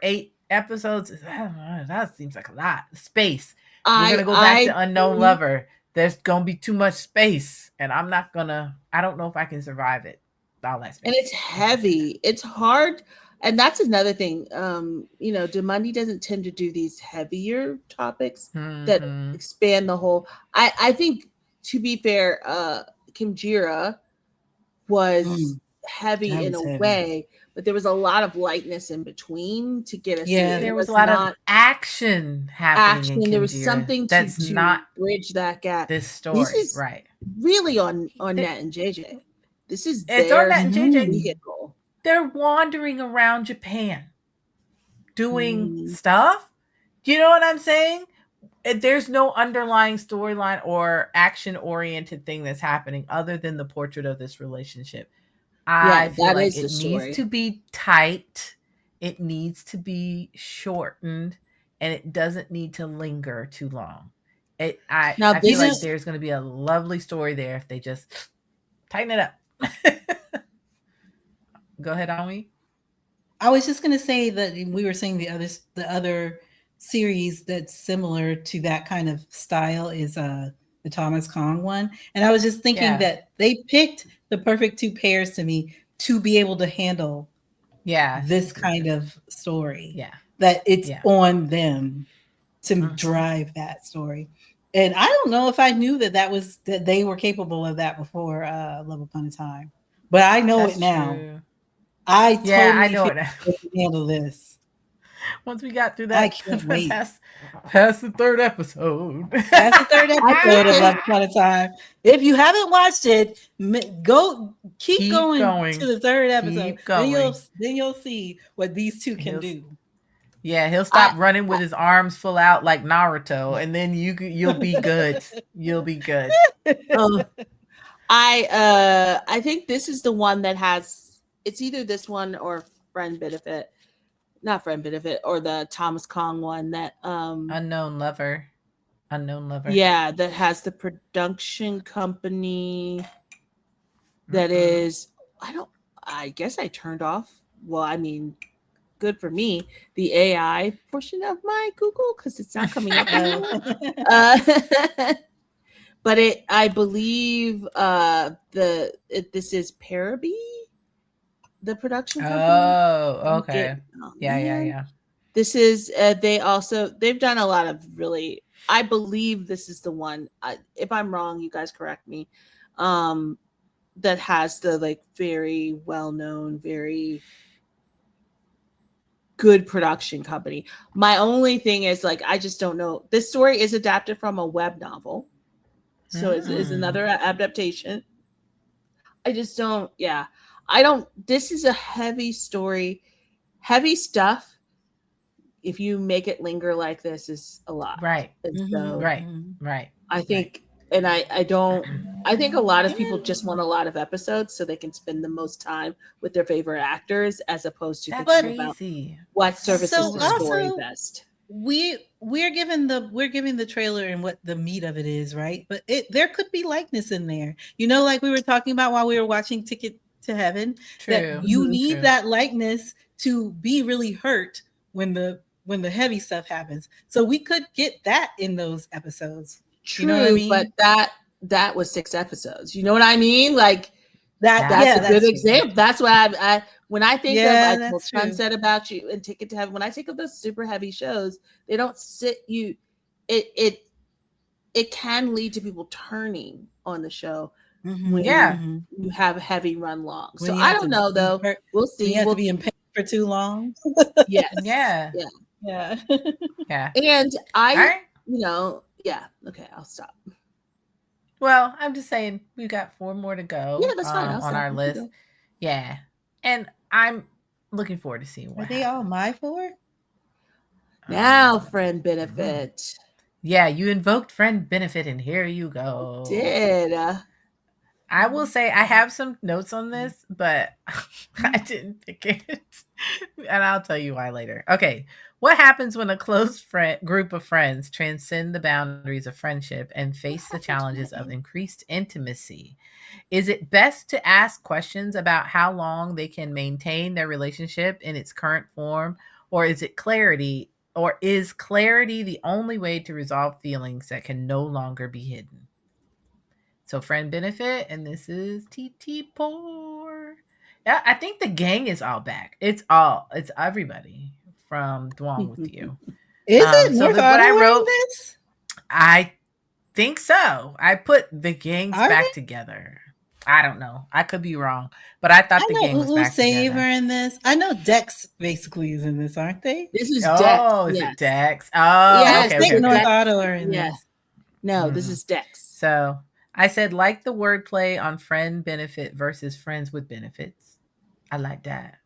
8 episodes, that seems like a lot. Space. We're going to go back to Unknown Lover. There's going to be too much space. And I don't know if I can survive it. All that space. And it's heavy. It's hard. And that's another thing. Domunditv doesn't tend to do these heavier topics that expand the whole. I think, to be fair, Kimjira was heavy in a way, but there was a lot of lightness in between to get us. Yeah, there was a lot of action happening. There was something that's to not bridge that gap. This story, this is right? Really on NetJJ. This is it's on NetJJ vehicle. They're wandering around Japan doing stuff. Do you know what I'm saying? There's no underlying storyline or action-oriented thing that's happening other than the portrait of this relationship. I feel like it needs to be tight. It needs to be shortened, and it doesn't need to linger too long. I feel like there's going to be a lovely story there if they just tighten it up. Go ahead, Ami. I was just going to say that we were saying the other series that's similar to that kind of style is the ThomasKong one, and I was just thinking that they picked the perfect two pairs to me to be able to handle this kind of story. That it's on them to drive that story. And I don't know if I knew that they were capable of that before Love Upon a Time, but I know it now. True. I totally I know it now. Handle this. Once we got through that, I can't wait. Past the third episode. Past the third episode of Love Upon a Time. If you haven't watched it, keep going to the third episode. Then you'll see what these two can do. Yeah, he'll stop running with his arms full out like Naruto, and then you'll be good. You'll be good. I think this is the one that has. It's either this one or Friend Benefit. Not Friend Benefit, or the ThomasKong one that Unknown Lover. Yeah, that has the production company that is I guess I turned off. Well, I mean, good for me, the AI portion of my Google, because it's not coming up anymore. But I believe this is Paraby, the production company. Oh, okay. Yeah. This is they've done a lot of really. I believe this is the one. If I'm wrong, you guys correct me. That has the very well known, very good production company. My only thing is I just don't know. This story is adapted from a web novel, so it's another adaptation. I just don't. Yeah. I don't. This is a heavy story, heavy stuff. If you make it linger like this, is a lot, right? So, right. I think, and I don't. I think a lot of people just want a lot of episodes so they can spend the most time with their favorite actors, as opposed to thinking about what services the story best. We're given the trailer and what the meat of it is, right? But there could be likeness in there, like we were talking about while we were watching Ticket to Heaven. True. That you need that likeness to be really hurt when the heavy stuff happens. So we could get that in those episodes. True, but that was 6 episodes. You know what I mean? Like That's that's a good true. example. That's why I when I think of like what true. Sunset About You and Ticket to Heaven, when I think of those super heavy shows, they don't sit you. It can lead to people turning on the show when you have heavy run long. When so you I have don't to know be though. We'll see. You have to be in pain for too long. Yes. Yeah. Yeah. Yeah. And I, All right. you know, yeah. Okay, I'll stop. Well, I'm just saying we've got 4 more to go. Yeah, that's fine. I'll on stop. our You list. can go. Yeah, and I'm looking forward to seeing what Are they all my 4? Now, friend benefit. Yeah, you invoked friend benefit, and here you go. Did I will say I have some notes on this, but I didn't pick it, and I'll tell you why later. Okay, what happens when a close group of friends transcend the boundaries of friendship and face the challenges of increased intimacy? Is it best to ask questions about how long they can maintain their relationship in its current form, or is clarity the only way to resolve feelings that can no longer be hidden? So friend benefit, and this is TleFirstOne. Yeah, I think the gang is all back. It's everybody from Dwang with you. Is it So North what I Ottawa wrote, in this? I think so. I put the gangs Are back they? together. I don't know. I could be wrong, but I thought I the know gang was back AuauSave together. are in this. I know Dex basically is in this, aren't they? this is Oh, Dex? is Yes. it Dex? Oh, Yes, okay, I think okay, North okay. Ottawa are in Yeah. this. No, this is Dex. So I said, like the wordplay on friend benefit versus friends with benefits. I like that.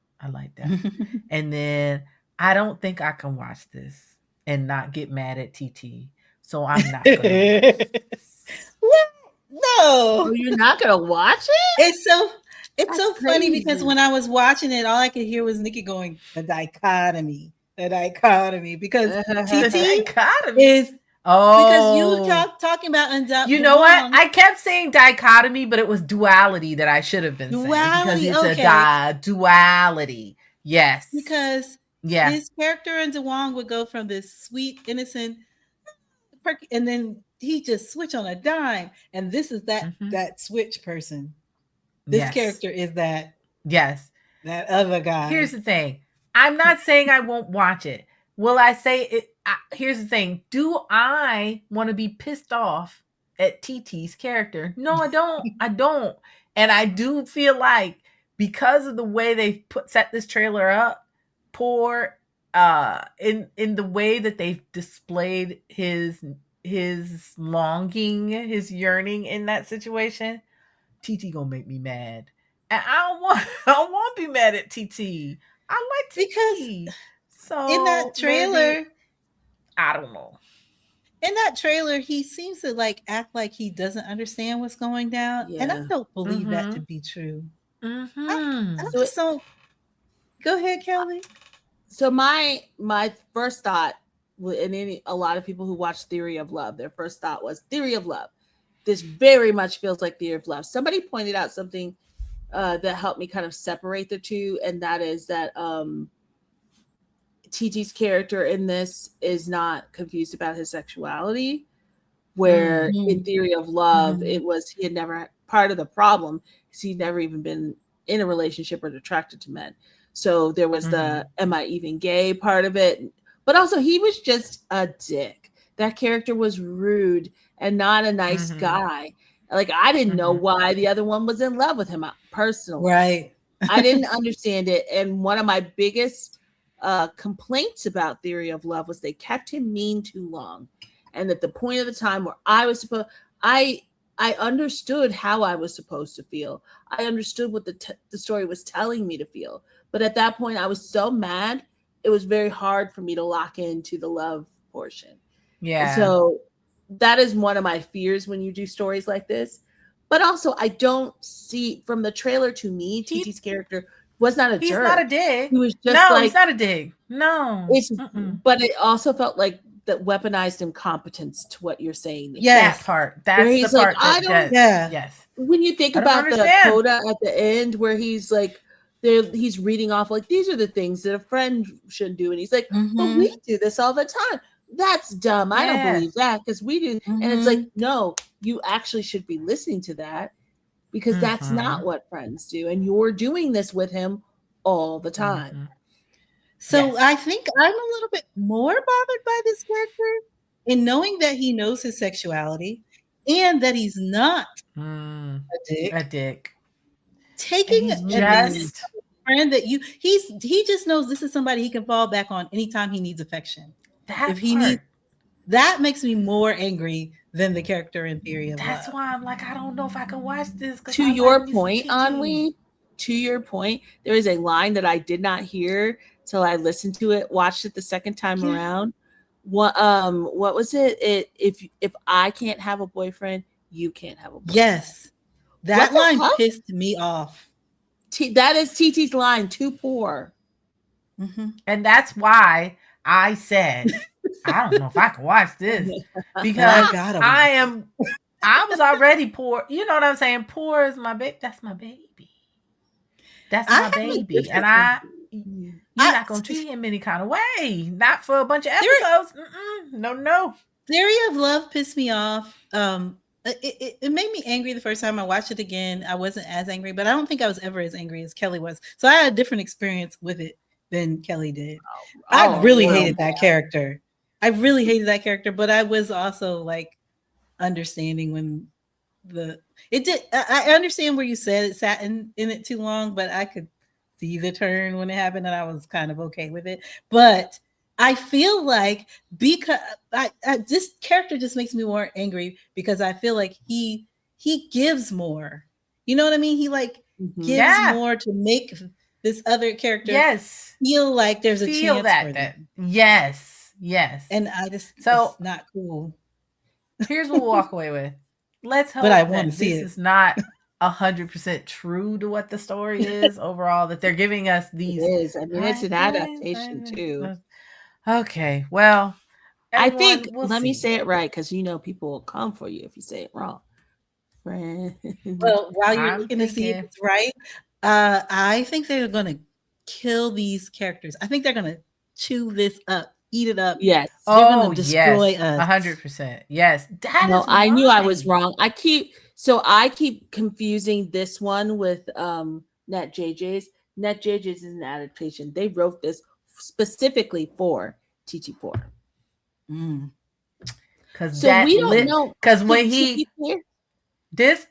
And then I don't think I can watch this and not get mad at TT. So I'm not going to watch this. What? No. Oh, you're not gonna watch it? It's so That's funny because crazy. when I was watching it, all I could hear was Nikki going, the dichotomy, because TT Dichotomy. is because you talking about you know what? I kept saying dichotomy, but it was duality that I should have been saying because it's a duality. Yes. Because his character in Dwang would go from this sweet, innocent, and then he just switch on a dime, and this is that switch person. This character is that. Yes. That other guy. Here's the thing. I'm not saying I won't watch it. Will I say it? Here's the thing. Do I want to be pissed off at TT's character? No, I don't. I don't. And I do feel like because of the way they set this trailer up, in the way that they've displayed his longing, his yearning in that situation, TT gonna make me mad. And I don't want to be mad at TT. I like TT. Because so in that trailer, maybe, I don't know. In that trailer, he seems to act like he doesn't understand what's going down. Yeah. And I don't believe that to be true. I just don't. Go ahead, Kelly. So my first thought, and a lot of people who watch Theory of Love, their first thought was Theory of Love. This very much feels like Theory of Love. Somebody pointed out something that helped me kind of separate the two, and that is that TT's character in this is not confused about his sexuality, where in Theory of Love, it was he had never, part of the problem is he'd never even been in a relationship or attracted to men. So there was the am I even gay part of it, but also he was just a dick. That character was rude and not a nice guy. Like, I didn't know why the other one was in love with him personally. Right. I didn't understand it. And one of my biggest complaints about Theory of Love was they kept him mean too long. And at the point of the time where I understood how I was supposed to feel. I understood what the story was telling me to feel. But at that point, I was so mad, it was very hard for me to lock into the love portion. Yeah. So that is one of my fears when you do stories like this. But also, I don't see, from the trailer to me, TT's character was not a jerk. He's not a dig. He was just he's not a dig. No. But it also felt like that weaponized incompetence to what you're saying. Yes. That part. That's the part. Yes. When you think about the coda at the end where he's like, he's reading off like, these are the things that a friend should do. And he's like, but we do this all the time. that's dumb. I don't believe that, because we do. And it's like, no, you actually should be listening to that, because that's not what friends do. And you're doing this with him all the time. So I think I'm a little bit more bothered by this character in knowing that he knows his sexuality and that he's not a dick. Taking a friend that he just knows this is somebody he can fall back on anytime he needs affection. That makes me more angry than the character in Theory of Love. That's why I'm like, I don't know if I can watch this. To your point, Anwi, to your point, there is a line that I did not hear till I listened to it, watched it the second time around. What was it? If I can't have a boyfriend, you can't have a boyfriend. Yes. That line pissed me off. That is TT's line, too poor. And that's why I said, I don't know if I can watch this, because I was already poor. You know what I'm saying? Poor is my baby. That's my baby. That's my baby. And you're not going to treat him any kind of way. Not for a bunch of episodes. No. Theory of Love pissed me off. It made me angry the first time I watched it again. I wasn't as angry, but I don't think I was ever as angry as Kelly was. So I had a different experience with it than Kelly did. I really hated that character. But I was also like understanding when I understand where you said it sat in it too long, but I could see the turn when it happened and I was kind of okay with it. But I feel like because this character just makes me more angry because I feel like he gives more. You know what I mean? He gives more to make this other character feel like there's a chance for them. Yes. And I just it's not cool. Here's what we'll walk away with. Let's hope I want to see this is not 100% true to what the story is overall, that they're giving us these. It is. I mean, it's an adaptation too. Okay, well, I think let me say it right, because people will come for you if you say it wrong. Well, while you're looking to see if it's right, I think they're going to kill these characters. I think they're going to chew this up, eat it up. Yes. They're going to destroy us. 100%. Yes. I knew I was wrong. I keep confusing this one with NetJJ's. NetJJ's is an adaptation. They wrote this specifically for TeePor. Because we don't know. Because when TT does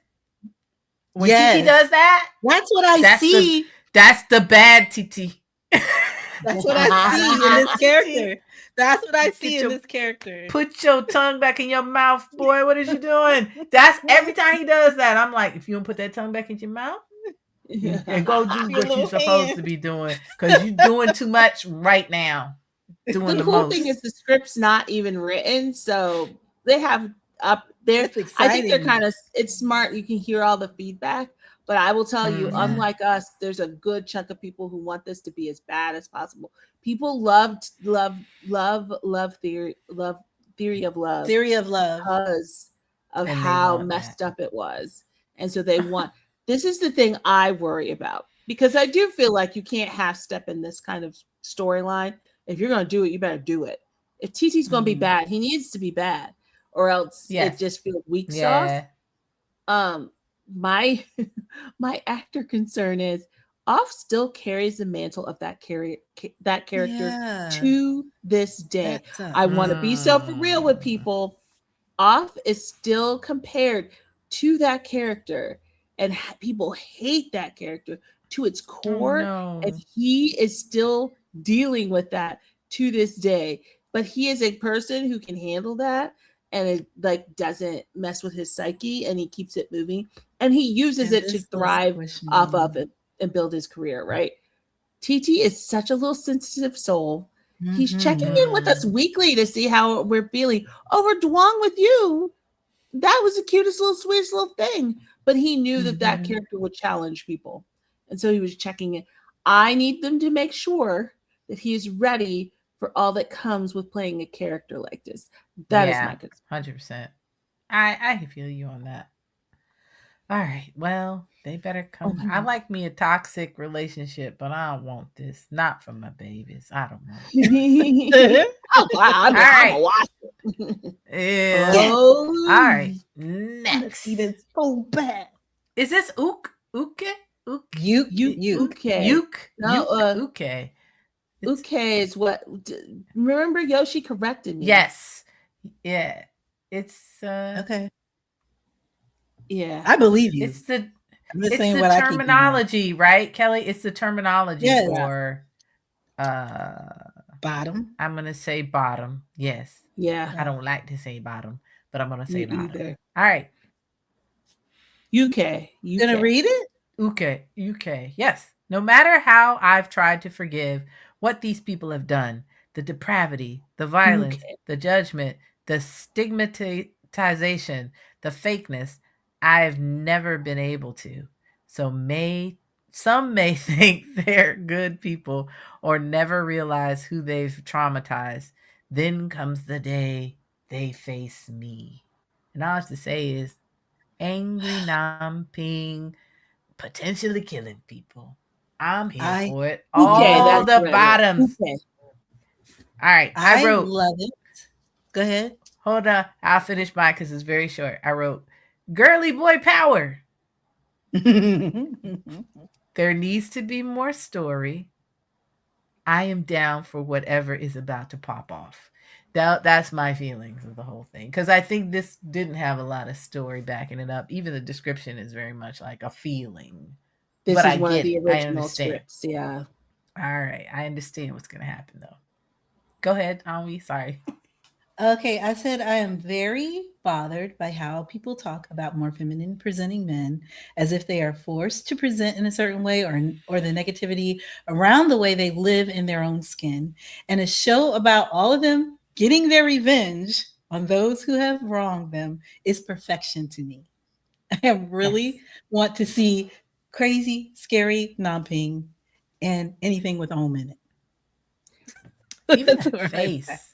that, that's what I see. That's the bad TT. That's what I see in this character. That's what I see in this character. Put your tongue back in your mouth, boy. What is you doing? That's every time he does that. I'm like, if you don't put that tongue back in your mouth, and go do what you're supposed to be doing, because you're doing too much right now. The cool thing is the script's not even written, so they have up there. I think they're kind of, it's smart. You can hear all the feedback, but I will tell you, unlike us, there's a good chunk of people who want this to be as bad as possible. People love Theory of Love because of how messed up it was, and so they want. This is the thing I worry about, because I do feel like you can't half step in this kind of storyline. If you're going to do it, you better do it. If TT's going to be bad, he needs to be bad, or else it just feels weak sauce. My actor concern is Off still carries the mantle of that character to this day. I want to be so for real with people. Off is still compared to that character, and people hate that character to its core, and he is still dealing with that to this day. But he is a person who can handle that, and it doesn't mess with his psyche, and he keeps it moving, and he uses it to thrive off of it and build his career, right? TT is such a little sensitive soul. He's checking in with us weekly to see how we're feeling. Oh, we're dwang with you. That was the cutest little, sweetest little thing. But he knew that character would challenge people. And so he was checking in. I need them to make sure that he is ready for all that comes with playing a character like this. That is my concern. 100%. I feel you on that. All right. Well, they better come. I like me a toxic relationship, but I don't want this. Not for my babies. I don't want it. I'm All gonna right. watch it. Yeah. Yes. All Oh, right. I want to see Next. this so bad. Is this Ook? Uke? Ook? You. okay. No, Uke. It's okay is what. Remember, Yoshi corrected me. yes. Yeah. It's Okay. Yeah. I believe you. it's the I'm just it's saying the what I keep hearing. terminology, right, Kelly? It's the terminology Yeah. for Bottom. I'm gonna say bottom. Yes. Yeah. I don't like to say bottom, but I'm gonna say Me bottom. either. All right. UK. Gonna read it? UK. Yes. No matter how I've tried to forgive what these people have done, the depravity, the violence, Okay. the judgment, the stigmatization, the fakeness, I've never been able to. So some may think they're good people or never realize who they've traumatized. Then comes the day they face me. And all I have to say is angry Namping, potentially killing people. I'm here I for it. Okay, All that's the right. bottoms. Okay. All right. I I wrote, love it. Go ahead. hold on. I'll finish mine because it's very short. I wrote, girly boy power. There needs to be more story. I am down for whatever is about to pop off. That's my feelings of the whole thing. Because I think this didn't have a lot of story backing it up. Even the description is very much like a feeling. This But is I one of get the it. I original understand. scripts. Yeah. All right. I understand what's going to happen, though. Go ahead, Awi. Sorry. Okay, I said I am very bothered by how people talk about more feminine presenting men as if they are forced to present in a certain way or the negativity around the way they live in their own skin. And a show about all of them getting their revenge on those who have wronged them is perfection to me. I really Yes. want to see crazy, scary Namping and anything with Ohm in it. Even That's that where I'm at. face.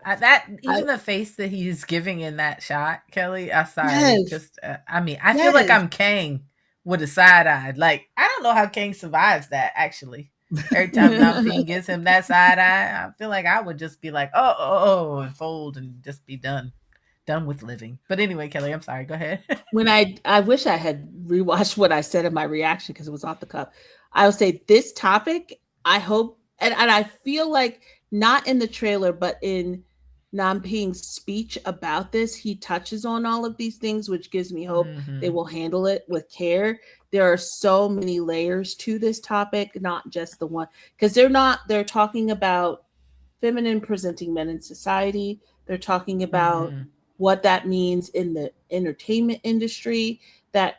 That I, even the face that he's giving in that shot, Kelly. I'm sorry. Yes, Just I mean, I feel like yes. I'm Kang with a side eye. Like I don't know how Kang survives that. Actually, every time Namping gives him that side eye, I feel like I would just be like, and fold and just be done with living. But anyway, Kelly, I'm sorry. Go ahead. when I wish I had rewatched what I said in my reaction because it was off the cuff. I would say this topic, I hope, and I feel like not in the trailer, but in Namping's speech about this, he touches on all of these things, which gives me hope they will handle it with care. There are so many layers to this topic, not just the one, because they're talking about feminine presenting men in society. They're talking about what that means in the entertainment industry, that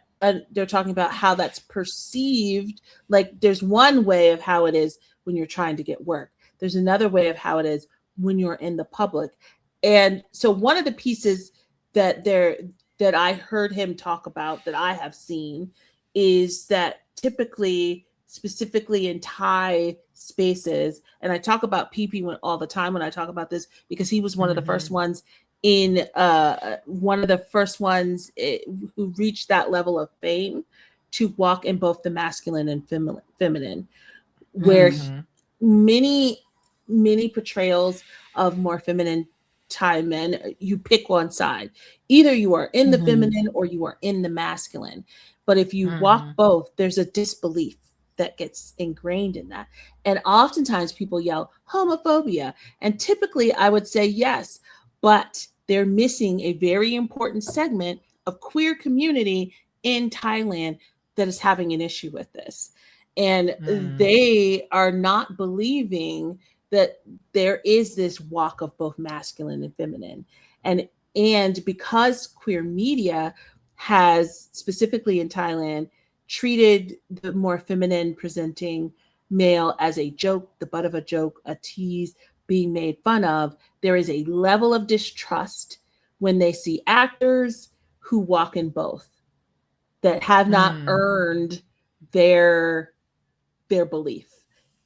they're talking about how that's perceived. Like there's one way of how it is when you're trying to get work. There's another way of how it is when you're in the public. And so one of the pieces that I heard him talk about that I have seen is that typically, specifically in Thai spaces, and I talk about PP all the time when I talk about this because he was one of the first ones in one of the first ones who reached that level of fame to walk in both the masculine and feminine, where many portrayals of more feminine Thai men, you pick one side. Either you are in the feminine or you are in the masculine. But if you walk both, there's a disbelief that gets ingrained in that. And oftentimes people yell homophobia. And typically I would say yes, but they're missing a very important segment of queer community in Thailand that is having an issue with this. And they are not believing that there is this walk of both masculine and feminine. And because queer media has, specifically in Thailand, treated the more feminine presenting male as a joke, the butt of a joke, a tease, being made fun of, there is a level of distrust when they see actors who walk in both that have not earned their belief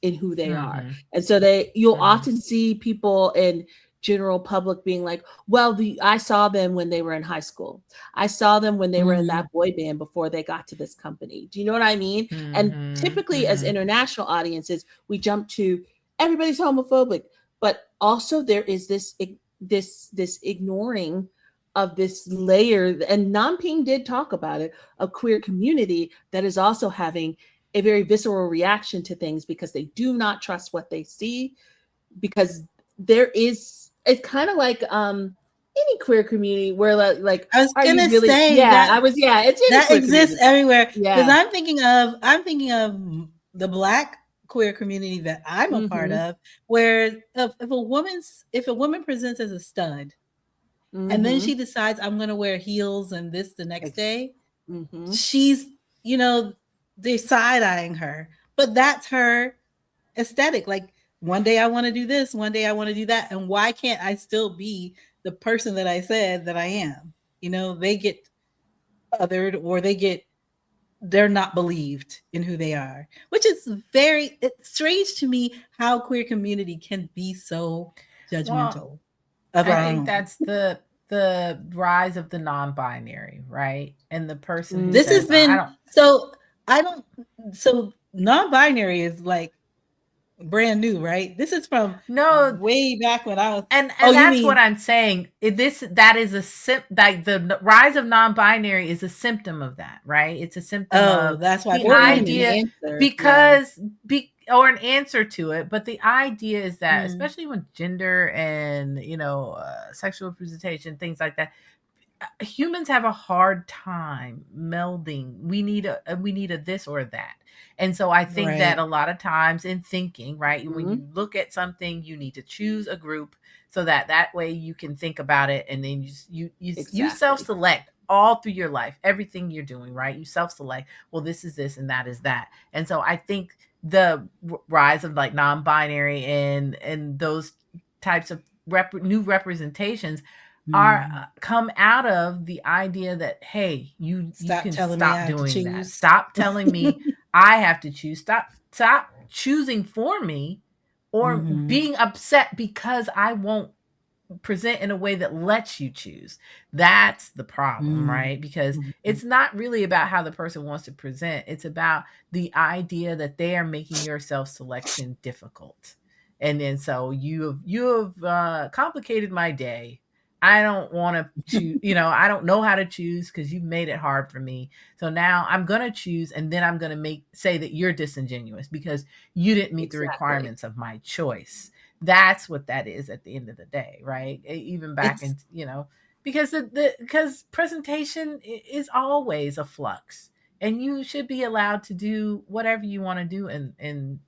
in who they are. And so you'll often see people in general public being like, well, I saw them when they were in high school. I saw them when they were in that boy band before they got to this company. Do you know what I mean? And typically as international audiences, we jump to everybody's homophobic, but also there is this ignoring of this layer, and Namping did talk about it, a queer community that is also having a very visceral reaction to things because they do not trust what they see, because it's kind of like any queer community where like I was gonna really, say it's that exists everywhere. Because Yeah. I'm thinking of the Black queer community that I'm a part of, where if a woman presents as a stud, and then she decides I'm gonna wear heels and this the next day, she's, they're side-eyeing her. But that's her aesthetic. Like, one day I want to do this, one day I want to do that. And why can't I still be the person that I said that I am? They get othered, or they're not believed in who they are, which is it's strange to me how queer community can be so judgmental. I think that's the rise of the non-binary, right? And the person this has been so non-binary is like brand new, right? This is from way back when I was, and that's what I'm saying. That is like the rise of non-binary is a symptom of that, right? It's a symptom of that's why the idea or an answer to it. But the idea is that, especially when gender and sexual representation, things like that, humans have a hard time melding. We need a this or that. And so I think that a lot of times in thinking, right, when you look at something, you need to choose a group so that way you can think about it, and then you self-select all through your life, everything you're doing, right? You self-select, well, this is this and that is that. And so I think the rise of like non-binary and those types of new representations are come out of the idea that, hey, you can stop doing that. Stop telling me I have to choose. Stop choosing for me, or being upset because I won't present in a way that lets you choose. That's the problem, right? Because it's not really about how the person wants to present. It's about the idea that they are making your self-selection difficult. And then so you have complicated my day. I don't want to choose, I don't know how to choose because you've made it hard for me. So now I'm going to choose, and then I'm going to say that you're disingenuous because you didn't meet the requirements of my choice. That's what that is at the end of the day, right? Even back in, because because presentation is always a flux, and you should be allowed to do whatever you want to do in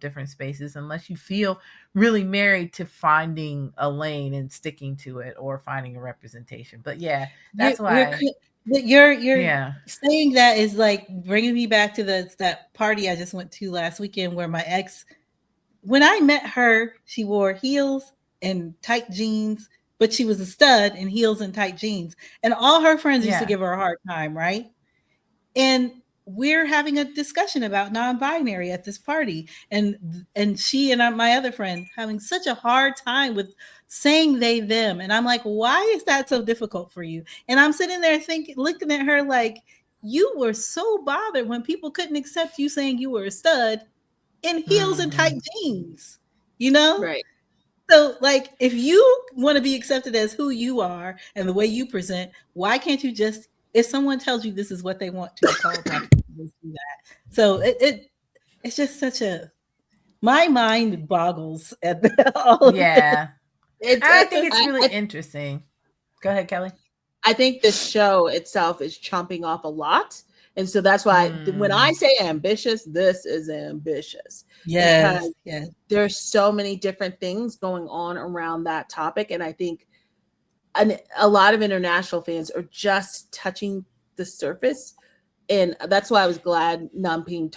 different spaces, unless you feel really married to finding a lane and sticking to it, or finding a representation. But yeah, that's why you're saying that is like bringing me back to that party I just went to last weekend, where my ex, when I met her, she wore heels and tight jeans, but she was a stud in heels and tight jeans. And all her friends used to give her a hard time, right? And we're having a discussion about non-binary at this party. And she and my other friend having such a hard time with saying they, them. And I'm like, why is that so difficult for you? And I'm sitting there looking at her like, you were so bothered when people couldn't accept you saying you were a stud in heels and tight jeans, Right. So like, if you want to be accepted as who you are and the way you present, why can't you just, if someone tells you this is what they want to call do that? So it's just such my mind boggles at all of I think it's really interesting. Go ahead, Kelly. I think the show itself is chomping off a lot. And so that's why when I say ambitious, this is ambitious. Yes. There's so many different things going on around that topic. And I think a lot of international fans are just touching the surface. And that's why I was glad Namping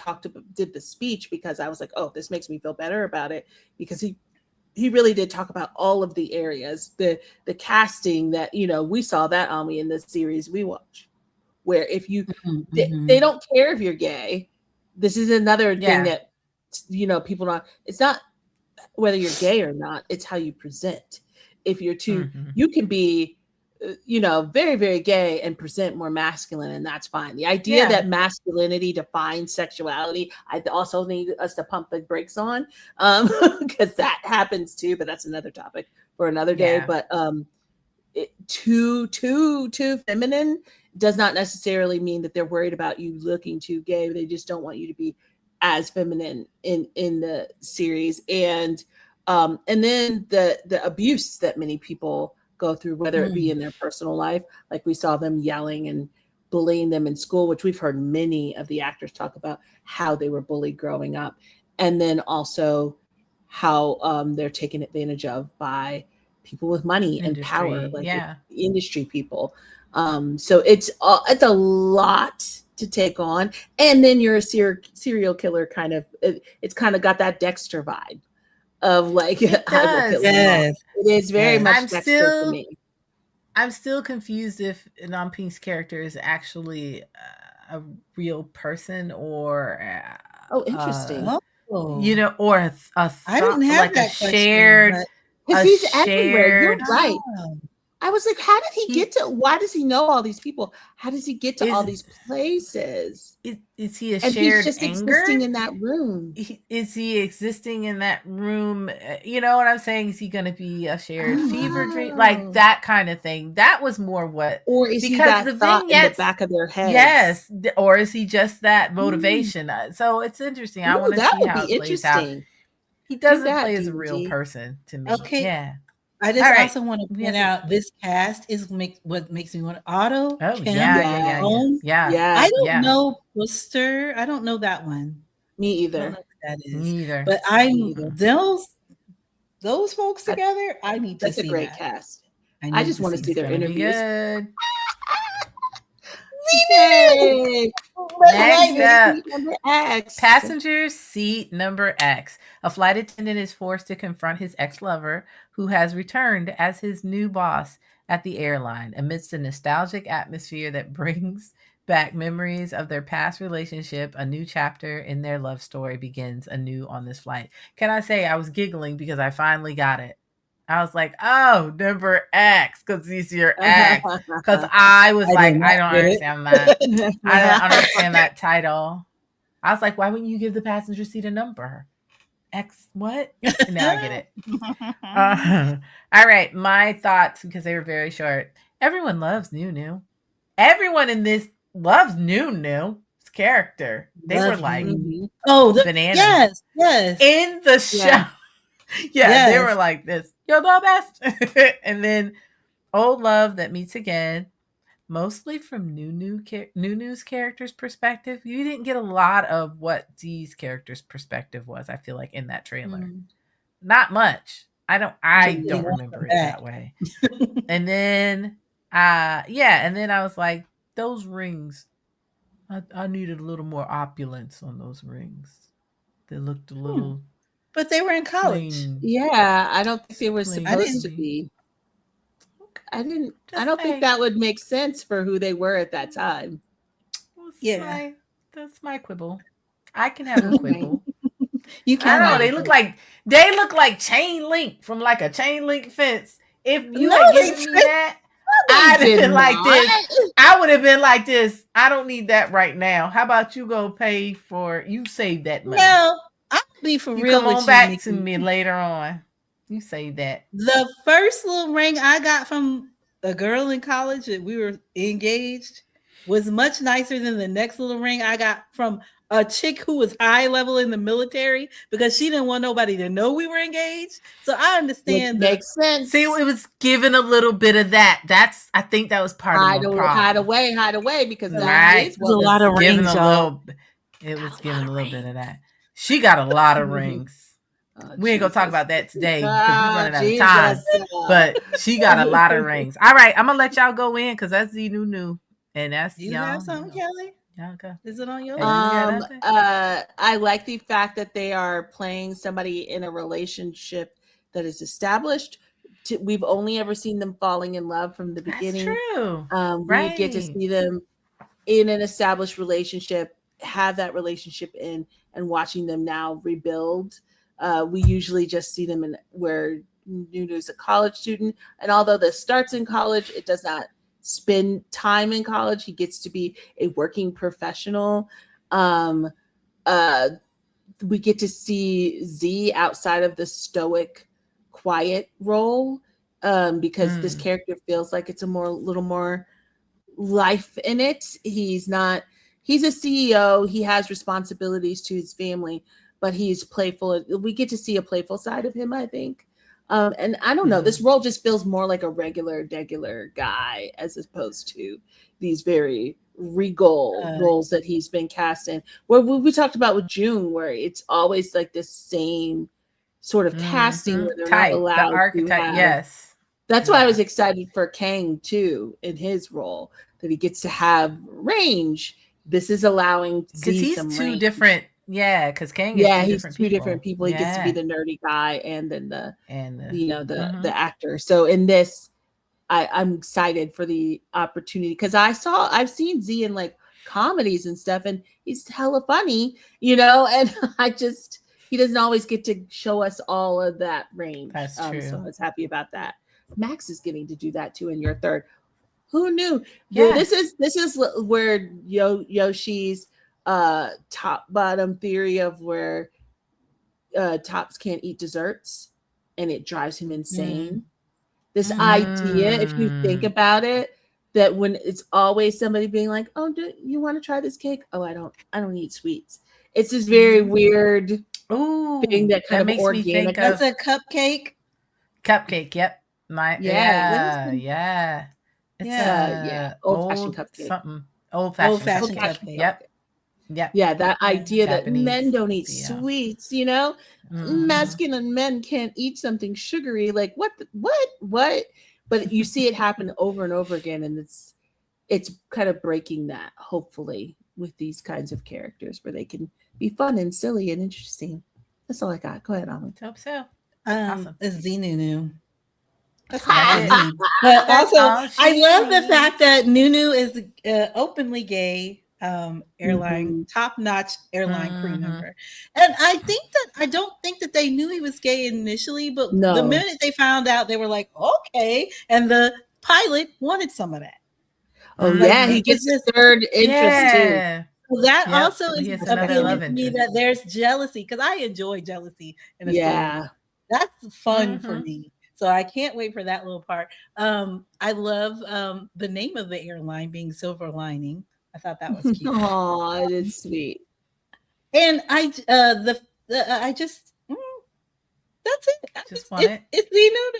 did the speech, because I was like, oh, this makes me feel better about it, because he really did talk about all of the areas, the casting that, we saw that Ami in this series we watched. Where if you, they don't care if you're gay. This is another thing that, people it's not whether you're gay or not, it's how you present. if you're too, Mhm. you can be, very, very gay and present more masculine, and that's fine. The idea that masculinity defines sexuality, I also need us to pump the brakes on, because that happens too, but that's another topic for another day. But too feminine does not necessarily mean that they're worried about you looking too gay. They just don't want you to be as feminine in the series. And then the abuse that many people go through, whether it be in their personal life, like we saw them yelling and bullying them in school, which we've heard many of the actors talk about how they were bullied growing up, and then also how they're taken advantage of by people with money and power, like industry people. So it's a lot to take on, and then you're a serial killer kind of. It's kind of got that Dexter vibe of like, I will kill you. It is very much Dexter to me. I'm still confused if Namping's character is actually a real person or interesting. Or I didn't have like that a shared. Because he's everywhere. You're right. I was like, how did he get to? Why does he know all these people? How does he get to all these places? Is he a and shared he's just anger? Existing in that room? Is he existing in that room? You know what I'm saying? Is he going to be a shared fever dream, like that kind of thing? That was more what. Or is he that thought in the back of their head? Yes, or is he just that motivation? So it's interesting. I want to see how it plays out. He doesn't play as a real person to me. Okay. Yeah. I just also want to point out this cast is what makes me want Otto. Oh, Kim, yeah. I don't know Plustor. I don't know that one. Me either. I don't know what that is. Me either. But those folks together, I need to see. That's a great cast. I just want to see their interviews. Good. Yay! Next up, passenger seat number X. A flight attendant is forced to confront his ex-lover, who has returned as his new boss at the airline. Amidst a nostalgic atmosphere that brings back memories of their past relationship, a new chapter in their love story begins anew on this flight. Can I say I was giggling because I finally got it? I was like, oh, number X, because he's your ex. Because I was I don't understand that. I don't understand that title. I was like, why wouldn't you give the passenger seat a number? X what? Now I get it. All right, my thoughts, because they were very short. Everyone loves NuNew. Everyone in this loves NuNew's character. They were like, bananas. Yes. In the show. Yeah, they were like this. You're the best. And then old love that meets again, mostly from NuNew's character's perspective. You didn't get a lot of what Z's character's perspective was, I feel like, in that trailer. Not much. I don't remember it that way. And then and then I was like, those rings, I needed a little more opulence on those rings. They looked a little But they were in college. Yeah, I don't think they were supposed to be. I don't think that would make sense for who they were at that time. That's my quibble. I can have a quibble. You can. I know they look like chain link from like a chain link fence. If you had given me that, I'd have been like this. I would have been like this. I don't need that right now. How about you go pay for? You save that money. No, I'll be for real. Come on back to me later on. You say that. The first little ring I got from a girl in college that we were engaged was much nicer than the next little ring I got from a chick who was high level in the military, because she didn't want nobody to know we were engaged. So I understand. Makes sense. See, it was given a little bit of that. I think that was part of the problem. Hide away, because that is a lot of rings. It was given a little bit of that. She got a lot of rings. We ain't gonna talk about that today because we're running out of time. But she got a lot of rings. All right, I'm gonna let y'all go in because that's ZeeNuNew, and that's you have something, Kelly? Okay. Is it on your list? I like the fact that they are playing somebody in a relationship that is established. We've only ever seen them falling in love from the beginning. That's true. We get to see them in an established relationship, have that relationship in, and watching them now rebuild. We usually just see them in where Nune's a college student, and although this starts in college, it does not spend time in college. He gets to be a working professional. We get to see Z outside of the stoic, quiet role, because this character feels like it's little more life in it. He's a CEO. He has responsibilities to his family, but he's playful. We get to see a playful side of him, I think. And I don't know, this role just feels more like a regular guy as opposed to these very regal roles that he's been cast in. Where we talked about with June, where it's always like this same sort of casting where they're not allowed the archetype. to have. Yes. That's why I was excited for Kang too in his role, that he gets to have range. This is allowing he's some two range. different. Yeah, because Kang is he's two different people. He gets to be the nerdy guy and then the actor. So in this, I'm excited for the opportunity because I've seen Z in like comedies and stuff, and he's hella funny, and he doesn't always get to show us all of that range. That's true. So I was happy about that. Max is getting to do that too in Your Third. Who knew? Yeah. This is where Yoshi's top bottom theory of where tops can't eat desserts and it drives him insane. This idea, if you think about it, that when it's always somebody being like, "Oh, do you want to try this cake?" "Oh, I don't eat sweets." It's this very weird thing that kind of makes organic. me think That's a cupcake. Cupcake, yep. It's old-fashioned cupcake. Something old-fashioned cupcake. Yep. Yeah, that idea Japanese, that men don't eat sweets, masculine men can't eat something sugary. Like what? But you see it happen over and over again, and it's kind of breaking that, hopefully, with these kinds of characters where they can be fun and silly and interesting. That's all I got. Go ahead, Alan. Hope so. Awesome. It's ZeeNuNew. That's it. But also, I love the fact that Nune is openly gay. Airline top-notch airline crew member, and I don't think that they knew he was gay initially, but the minute they found out, they were like, okay, and the pilot wanted some of that. He gets his third interest too. So that also is appealing to me, that there's jealousy, because I enjoy jealousy in a story. That's fun for me. So I can't wait for that little part. I love the name of the airline being Silver Lining. I thought that was cute. Oh, it is sweet. And I just that's it. It's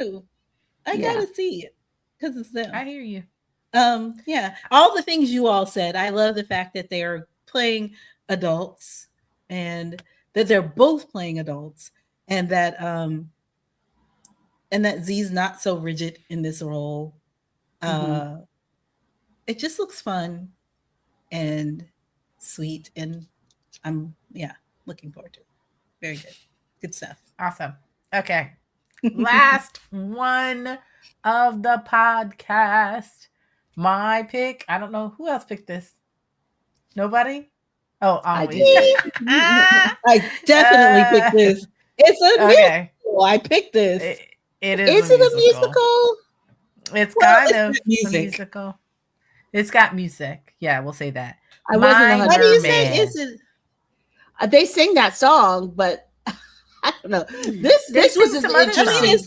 ZeeNuNew. I gotta see it because it's them. I hear you. All the things you all said. I love the fact that they are playing adults, and that they're both playing adults, and that Z's not so rigid in this role. It just looks fun and sweet, and I'm looking forward to it. Very good stuff. Awesome. Okay, last one of the podcast. My pick. I don't know who else picked this. Nobody. Oh, I definitely picked this. It's a musical. I picked this. It is it a musical? It's kind of musical. It's got music. Yeah, we'll say that. I wasn't. What do you say? Is it? They sing that song, but I don't know. This was an interesting.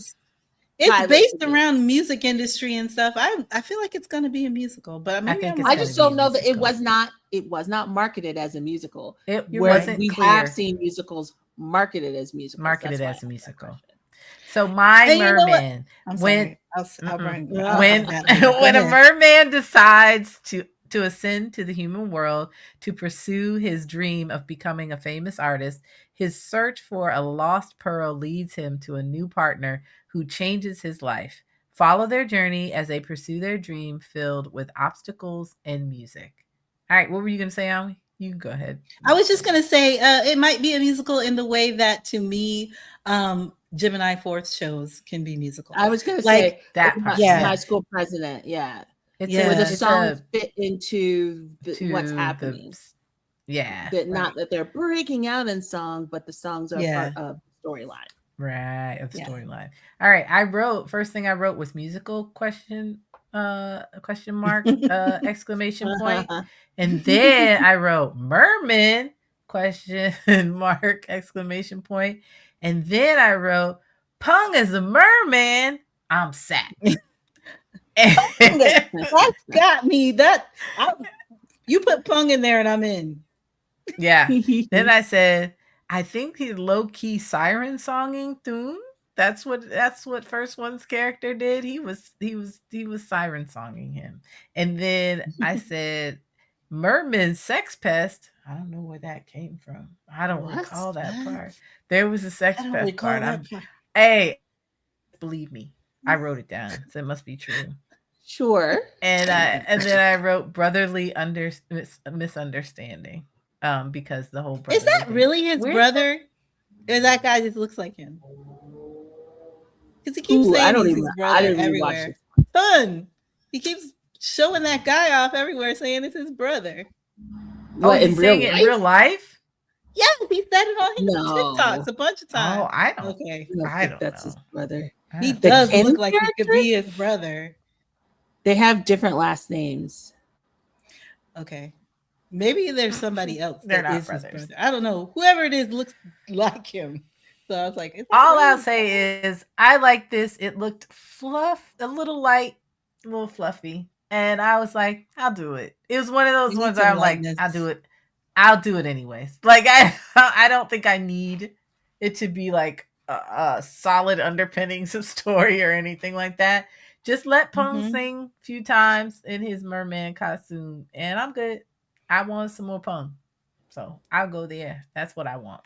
It's based around music industry and stuff. I feel like it's going to be a musical, but I just don't know that it was not marketed as a musical. We have seen musicals marketed as musicals. So my merman, when a merman decides to ascend to the human world to pursue his dream of becoming a famous artist, his search for a lost pearl leads him to a new partner who changes his life. Follow their journey as they pursue their dream filled with obstacles and music. All right, what were you going to say, Ami? You can go ahead. I was just going to say it might be a musical in the way that, to me, Gemini 4th shows can be musicals. I was going to say that. High School President. Yeah. Where the songs fit into what's happening. Not that they're breaking out in song, but the songs are part of the storyline. Right, a Yeah. storyline. All right, first thing I wrote was musical question mark, exclamation point. And then I wrote Merman, question mark, exclamation point. And then I wrote Pung as a merman, I'm sad. That got me. You put Pung in there and I'm in. Yeah. Then I said, I think he low key siren songing Thune. That's what First One's character did. He was siren songing him. And then I said, Merman sex pest. I don't know where that came from. I don't recall that part. There was a sex pest part. Hey, believe me, I wrote it down, so it must be true. Sure. And then I wrote brotherly misunderstanding. Because the whole brother. Is that really his brother? Or that guy just looks like him? Because he keeps saying he's his brother everywhere. Ton. He keeps showing that guy off everywhere, saying it's his brother. What, in real life? Yeah, he said it on his TikToks a bunch of times. Oh, I don't. Okay, I don't think that's his brother. He does look like he could be his brother. They have different last names. Okay. Maybe there's somebody else They're not is brothers. his brother. I don't know. Whoever it is looks like him. So I was like, all I'll say is I like this. It looked a little light, a little fluffy. And I was like, I'll do it. It was one of those ones where I'm like, I'll do it. I'll do it anyways. Like I don't think I need it to be like a solid underpinnings of story or anything like that. Just let Pung sing a few times in his merman costume and I'm good. I want some more Pung. So I'll go there. That's what I want.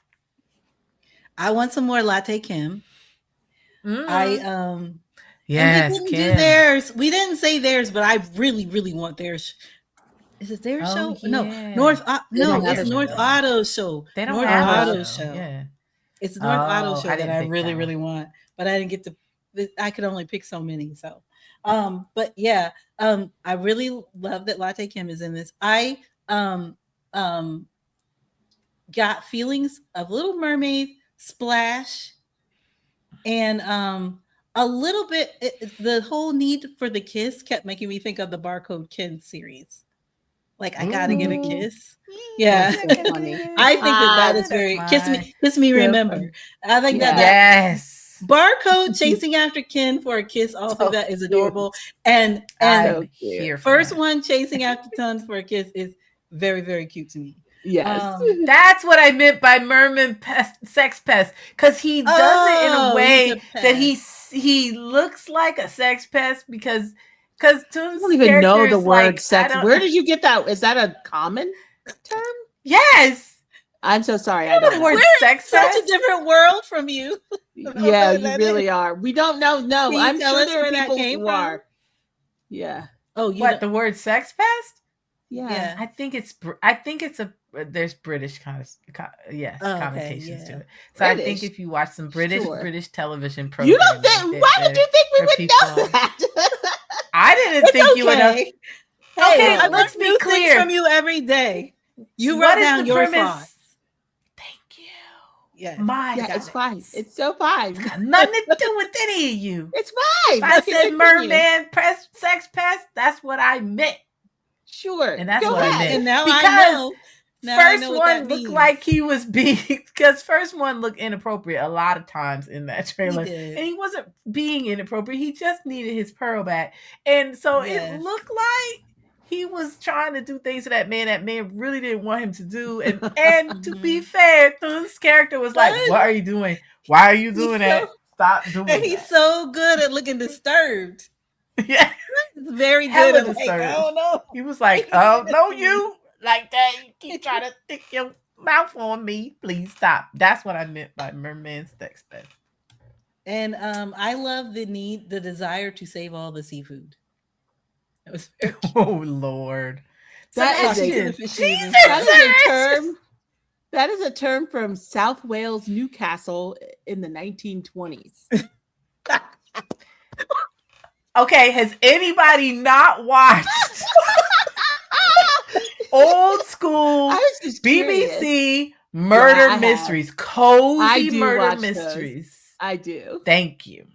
I want some more LatteKim. Yes, and we didn't do theirs. We didn't say theirs, but I really, really want theirs. Is it their show? Yeah. No, it's North Otto's show. They don't North have Otto's show. Yeah. It's North Otto's show that I really, really want, but I didn't get to. I could only pick so many. So, but yeah, I really love that LatteKim is in this. I got feelings of Little Mermaid, Splash, and a little bit. The whole need for the kiss kept making me think of the Barcode Ken series. Like I gotta get a kiss. Yeah, so funny. I think that is very kiss me, remember. I think that Barcode chasing after Ken for a kiss. Also, that is adorable. And First One chasing after Ton for a kiss is very, very cute to me. Yes, that's what I meant by merman sex pest, because he does it in a way that he looks like a sex pest because Toon's I don't even know the word sex. Where did you get that? Is that a common term? Yes. I'm so sorry. I don't know. We're sex such a different world from you. Yeah, you really are. We don't know. No, I'm sure there are people who are. Yeah. Oh, the word sex pest? Yeah. I think it's there's British connotations to it. So British. I think if you watch some British television programs, you don't think? Why did you think we would know that? I didn't think you would know. Okay, I learn new things from you every day. You wrote down your thoughts. Thank you. Yes. It's fine. It's so fine. Nothing to do with any of you. It's fine. If I said merman sex pest, that's what I meant. Sure. And that's what I meant. And now I know. First One looked like he was being, because First One looked inappropriate a lot of times in that trailer. And he wasn't being inappropriate. He just needed his pearl back. And so it looked like he was trying to do things to that man really didn't want him to do. And to be fair, Thun's character was like, what are you doing? Why are you doing that? Stop doing that. And he's so good at looking disturbed. Yeah. It's very good at disturbed. I don't know. He was like, oh, no, you. Like that, you keep trying to stick your mouth on me. Please stop. That's what I meant by merman sex pest. And I love the desire to save all the seafood. That was oh Lord, that is a term from South Wales, Newcastle in the 1920s. Okay, has anybody not watched old school BBC murder mysteries, cozy murder mysteries? I do. Thank you.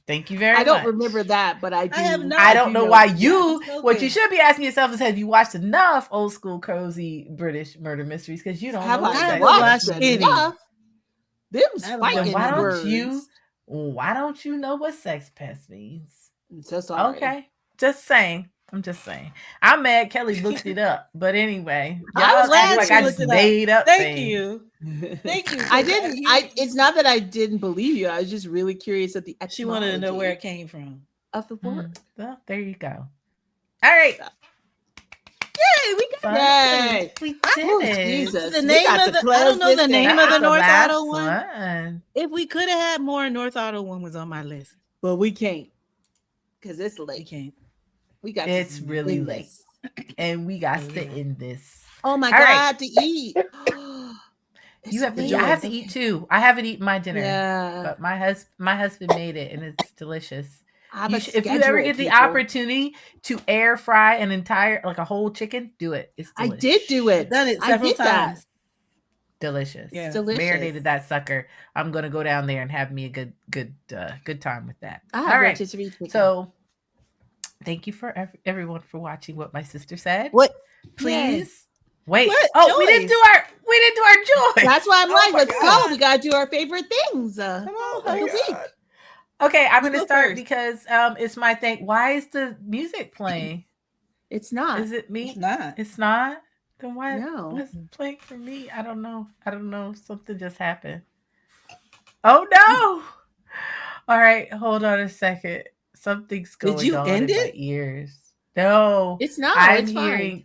Thank you very much. I don't remember that, but I do. I have not. I don't know why you. so What good. you should be asking yourself is, have you watched enough old school cozy British murder mysteries? Because you don't Have know. I haven't watched watched any. enough? Them's I haven't fighting watched Why don't words. you? Why don't you know what sex pest means? I'm so sorry. Okay, just saying. I'm just saying. I'm mad Kelly looked it up, but anyway, I y'all was glad act like she I looked just it up. made up Thank things. you. Thank you. I didn't. It's not that I didn't believe you. I was just really curious at the etymology. She wanted to know where it came from. Of the word. Well, there you go. All right. Yay, we got Yay! We did Oh, it. Jesus. The We name got of to the. I don't know close the this name thing of the That's North last Otto one. one. If we could have had more, North Otto one was on my list. But we can't because it's We late. can't. We got. It's to really end late. this. And we got Oh, to yeah. end this. Oh my All right. God! To eat. You have to late. eat. I have to eat too. I haven't eaten my dinner. Yeah. But my husband made it and it's delicious. I have a If you ever schedule, get the people. opportunity to air fry an entire, like a whole chicken, do it. It's I delicious. did do it. I've done it I several did that. times. Delicious. Yeah. Delicious. Marinated that sucker. I'm gonna go down there and have me a good time with that. I have All right. rotisserie chicken. So thank you for everyone for watching What My Sister Said. What? Please wait. What? Oh, we didn't do our joy. That's why I'm Oh like, my let's God. go. We gotta do our favorite things. Come on, of the host. week. Okay, I'm You gonna go start first. because it's my thing. Why is the music playing? It's not. Is it me? It's not. It's not. Then why? No. What's playing for me? I don't know. Something just happened. Oh no! All right, hold on a second. Something's going you on end in my it? ears. No, It's not. I'm It's hearing. fine.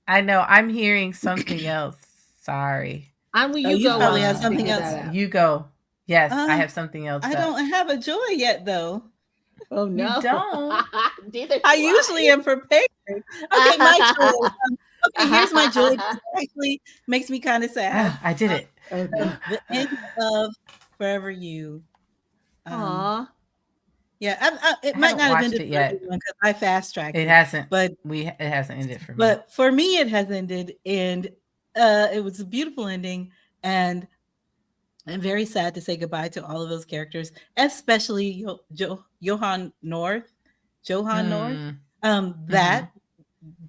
I know. I'm hearing something else. Sorry. You you go. probably while have you something figure else. that out. You go. Yes, I Uh, have something else. I up. don't have a joy yet, though. Oh no! You don't. Neither do I usually am prepared. Okay, my joy. Okay, here's my joy. It actually makes me kind of sad. I did it. Okay. The end of Forever You. Aw. Yeah, it I might haven't not have watched ended it yet. because I fast tracked It hasn't. but It hasn't ended for me. But for me, it has ended, and it was a beautiful ending. And I'm very sad to say goodbye to all of those characters, especially Johan North. That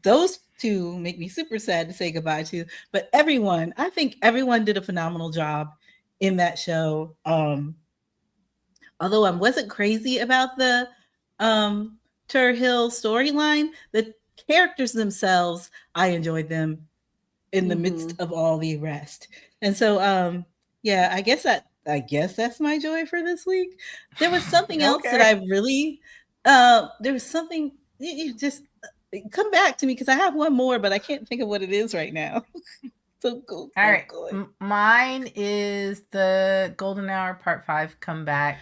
those two make me super sad to say goodbye to. But I think everyone did a phenomenal job in that show. Although I wasn't crazy about the Tur Hill storyline, the characters themselves, I enjoyed them in the midst of all the rest. And so yeah, I guess that's my joy for this week. There was something else that I really there was something just come back to me because I have one more, but I can't think of what it is right now. So cool. All right. Mine is the Golden Hour Part 5 comeback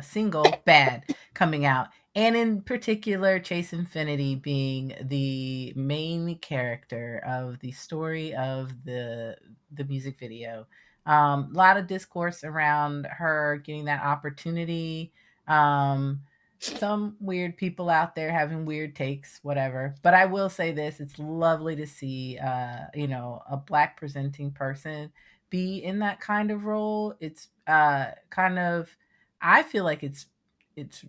single Bad coming out. And in particular, Chase Infinity being the main character of the story of the music video. A lot of discourse around her getting that opportunity. Some weird people out there having weird takes, whatever. But I will say this, it's lovely to see a Black presenting person be in that kind of role. It's kind of, I feel like it's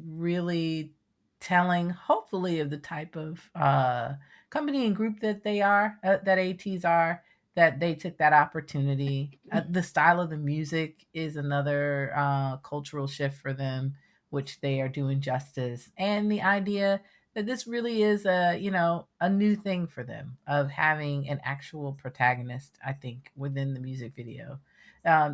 really telling, hopefully, of the type of company and group that they are, that ATs are, that they took that opportunity. The style of the music is another cultural shift for them, which they are doing justice. And the idea that this really is a new thing for them of having an actual protagonist, I think, within the music video.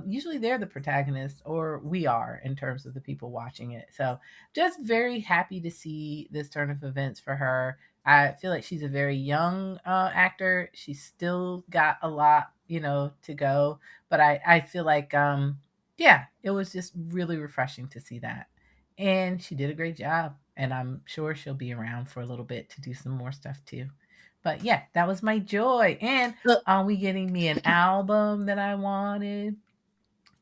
Usually they're the protagonist, or we are in terms of the people watching it. So just very happy to see this turn of events for her. I feel like she's a very young actor. She's still got a lot, to go. But I feel like, yeah, it was just really refreshing to see that. And she did a great job. And I'm sure she'll be around for a little bit to do some more stuff too. But yeah, that was my joy. And are we getting me an album that I wanted?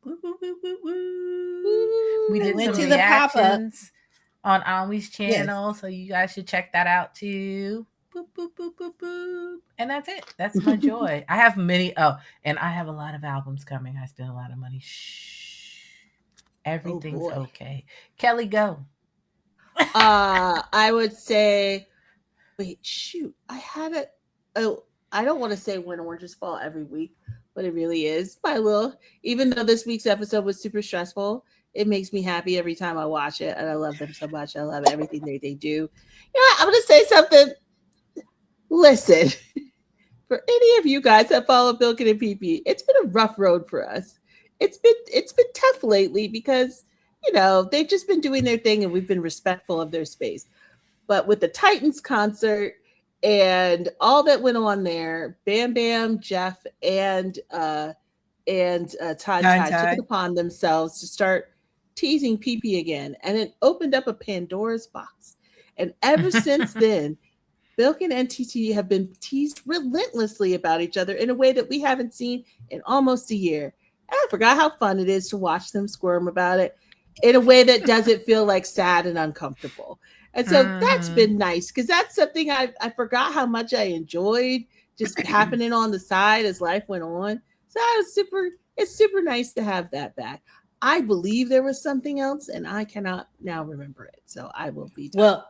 Woo, woo, woo, woo, woo. We did some reactions on Anwi's channel, so you guys should check that out too. Boop, boop, boop, boop, boop. And that's it. That's my joy. I have many. Oh, and I have a lot of albums coming. I spent a lot of money. Shh. Everything's boy. okay. Kelly, go. I would say, wait, shoot, I had it. Oh, I don't want to say when oranges fall every week, but it really is. Even though this week's episode was super stressful, it makes me happy every time I watch it, and I love them so much. I love everything they do. You know what? I'm gonna say something. Listen, for any of you guys that follow Bilkin and PP, it's been a rough road for us. It's been tough lately because they've just been doing their thing, and we've been respectful of their space. But with the Titans concert and all that went on there, Bam Bam, Jeff, and Todd took it upon themselves to start teasing PP again. And it opened up a Pandora's box. And ever since then, Bilkin and TT have been teased relentlessly about each other in a way that we haven't seen in almost a year. And I forgot how fun it is to watch them squirm about it in a way that doesn't feel like sad and uncomfortable. And so that's been nice because that's something I forgot how much I enjoyed just happening on the side as life went on. So it's super nice to have that back. I believe there was something else and I cannot now remember it. So I will be done. Well,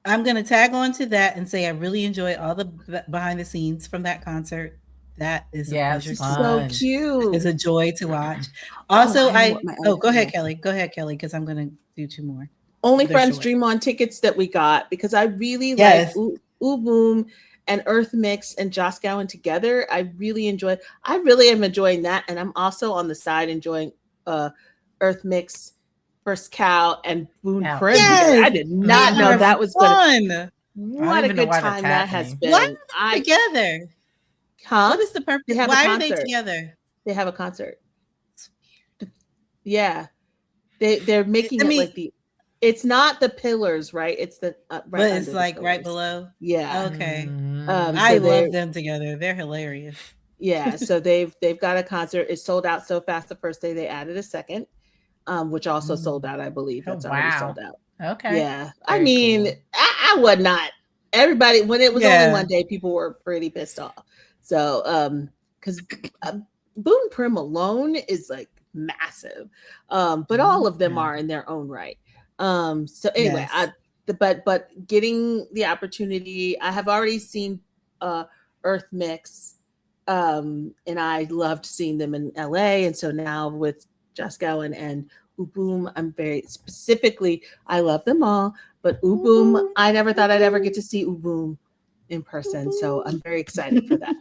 I'm going to tag on to that and say I really enjoy all the behind the scenes from that concert. That is a pleasure. So cute. It's a joy to watch. Also, go ahead, Kelly. Go ahead, Kelly, because I'm going to do two more. Only Friends Dream On tickets that we got because I really like Boom and Earth Mix and Joss Gowan together. I really am enjoying that. And I'm also on the side enjoying Earth Mix, First Cow, and Boone Prim. I did not know that was fun. What a good time that has been. Why are they together? Huh? What is the purpose? Why are they together? They have a concert. Yeah. They're making it like it's not the pillars, right? It's the but it's like right below. Yeah. Okay. I love them together. They're hilarious. Yeah. So they've got a concert. It sold out so fast the first day. They added a second, which also sold out, I believe. That's already sold out. Okay. Yeah. I mean, I would not. Everybody, when it was only one day, people were pretty pissed off. So, because Boone Prim alone is like massive, but all of them are in their own right. So anyway, but getting the opportunity, I have already seen Earth Mix, and I loved seeing them in LA, and so now with Joss Gowan and Boom, I'm very specifically, I love them all, but Boom, I never thought I'd ever get to see Boom in person, so I'm very excited for that.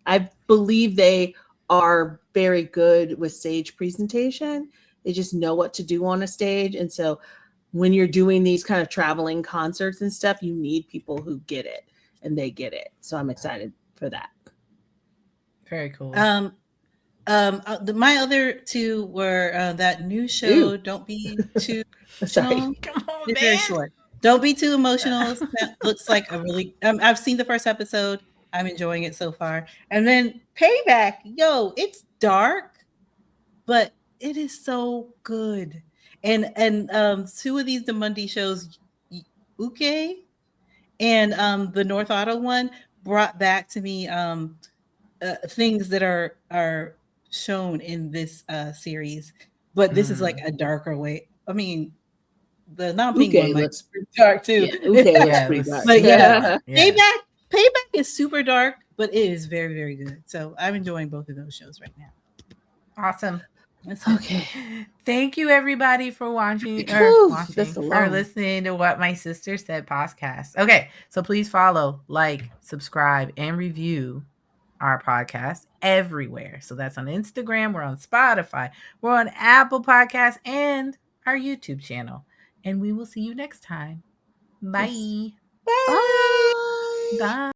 I believe they are very good with stage presentation. They just know what to do on a stage. And so when you're doing these kind of traveling concerts and stuff, you need people who get it, and they get it. So I'm excited for that. Very cool. My other two were that new show, Don't Be Too Emotional. Come on, it's very short. Don't Be Too Emotional. That looks like a really I've seen the first episode. I'm enjoying it so far. And then Payback, it's dark, but it is so good. And two of these Demundi shows, Uke and the North Otto one, brought back to me things that are shown in this series, but this is like a darker way. I mean, the Namping one looks pretty dark too. Looks pretty dark. But Payback is super dark, but it is very, very good. So I'm enjoying both of those shows right now. Awesome. Okay. Thank you everybody for watching or listening to What My Sister Said podcast. Okay, so please follow, like, subscribe, and review our podcast everywhere. So that's on Instagram, we're on Spotify, we're on Apple Podcasts, and our YouTube channel. And we will see you next time. Bye. Bye. Bye.